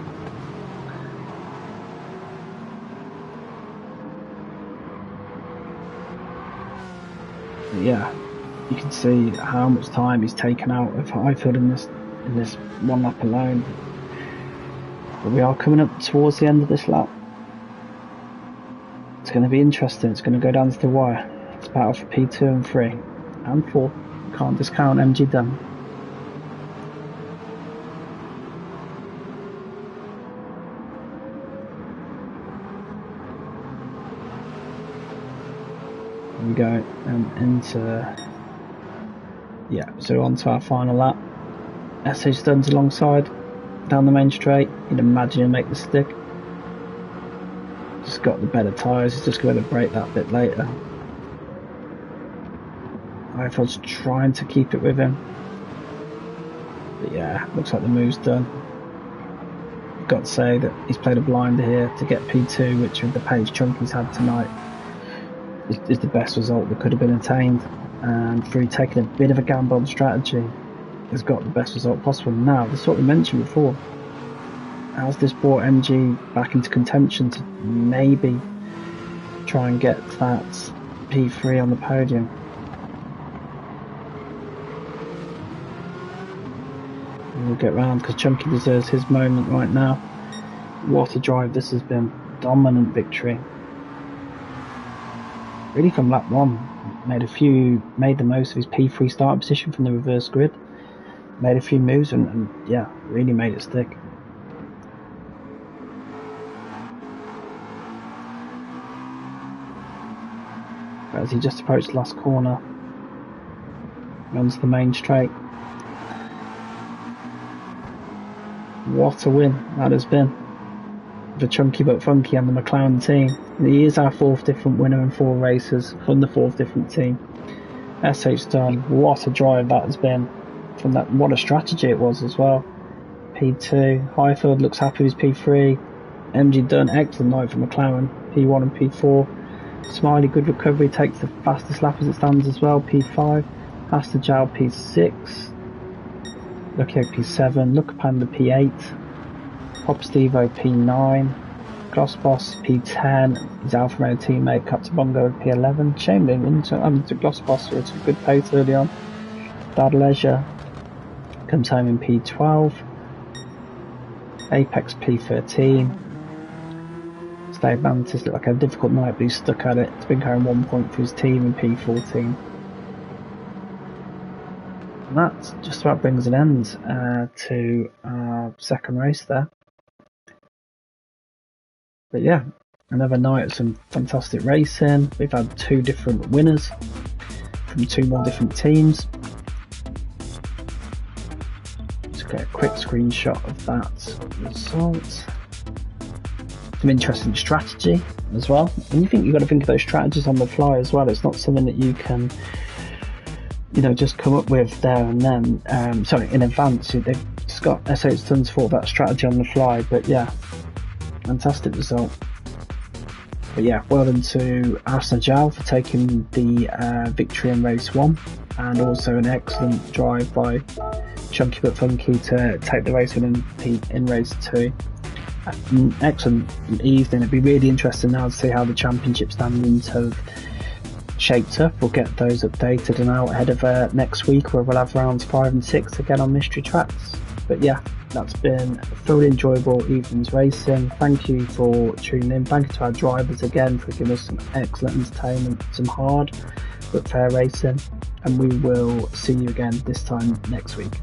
But yeah, you can see how much time he's taken out of Highfield in this one lap alone. But we are coming up towards the end of this lap. It's going to be interesting. It's going to go down to the wire. It's a battle for P2 and 3 and 4. Can't discount MG Dunn. Here we go, and into, yeah, so on to our final lap. SH Dunn's alongside down the main straight. You'd imagine he'll make the stick. Just got the better tyres, he's just going to break that bit later. Eiffel's trying to keep it with him. But yeah, looks like the move's done. Got to say that he's played a blinder here to get P2, which with the pace Chunky's had tonight is the best result that could have been attained. And through taking a bit of a gamble on strategy, has got the best result possible. Now, this is what we mentioned before. Has this brought MG back into contention to maybe try and get that P3 on the podium? We'll get round because Chunky deserves his moment right now. What a drive this has been. Dominant victory. Really from lap 1. Made the most of his P3 start position from the reverse grid. Made a few moves and yeah, really made it stick. As he just approached the last corner, runs the main straight. What a win that has been for Chunky but Funky and the McLaren team. He is our 4th different winner in 4 races from the 4th different team. SH Dunn, what a drive that has been from that. What a strategy it was as well. P2, Highfield looks happy with his P3. MG Dunn, excellent night for McLaren. P1 and P4. Smiley, good recovery, takes the fastest lap as it stands as well, P5. Asta Jow, P6. Lucky P7. Look Panda, P8. Pop Stevo, P9. Gloss Boss, P10. His Alfa Romeo teammate, Captain Bongo, P11. Shame they wouldn't to Gloss Boss, who took a good pace early on. Dad Leisure comes home in P12. Apex, P13. Dave Mantis looked like a difficult night, but he stuck at it. He's been carrying 1 point for his team in P14. And that just about brings an end to our second race there. But yeah, another night of some fantastic racing. We've had 2 different winners from 2 more different teams. Just get a quick screenshot of that result. Some interesting strategy as well. And you think you've got to think of those strategies on the fly as well. It's not something that you can, just come up with there and then. In advance. They've just got SH Tons for that strategy on the fly. But yeah, fantastic result. But yeah, well done to Arsene Jal for taking the victory in race 1, and also an excellent drive by Chunky But Funky to take the race win in race 2. An excellent evening. It'd be really interesting now to see how the championship standings have shaped up. We'll get those updated and out ahead of next week, where we'll have rounds 5 and 6 again on mystery tracks. But yeah, that's been a thoroughly enjoyable evening's racing. Thank you for tuning in. Thank you to our drivers again for giving us some excellent entertainment, some hard but fair racing, and we will see you again this time next week.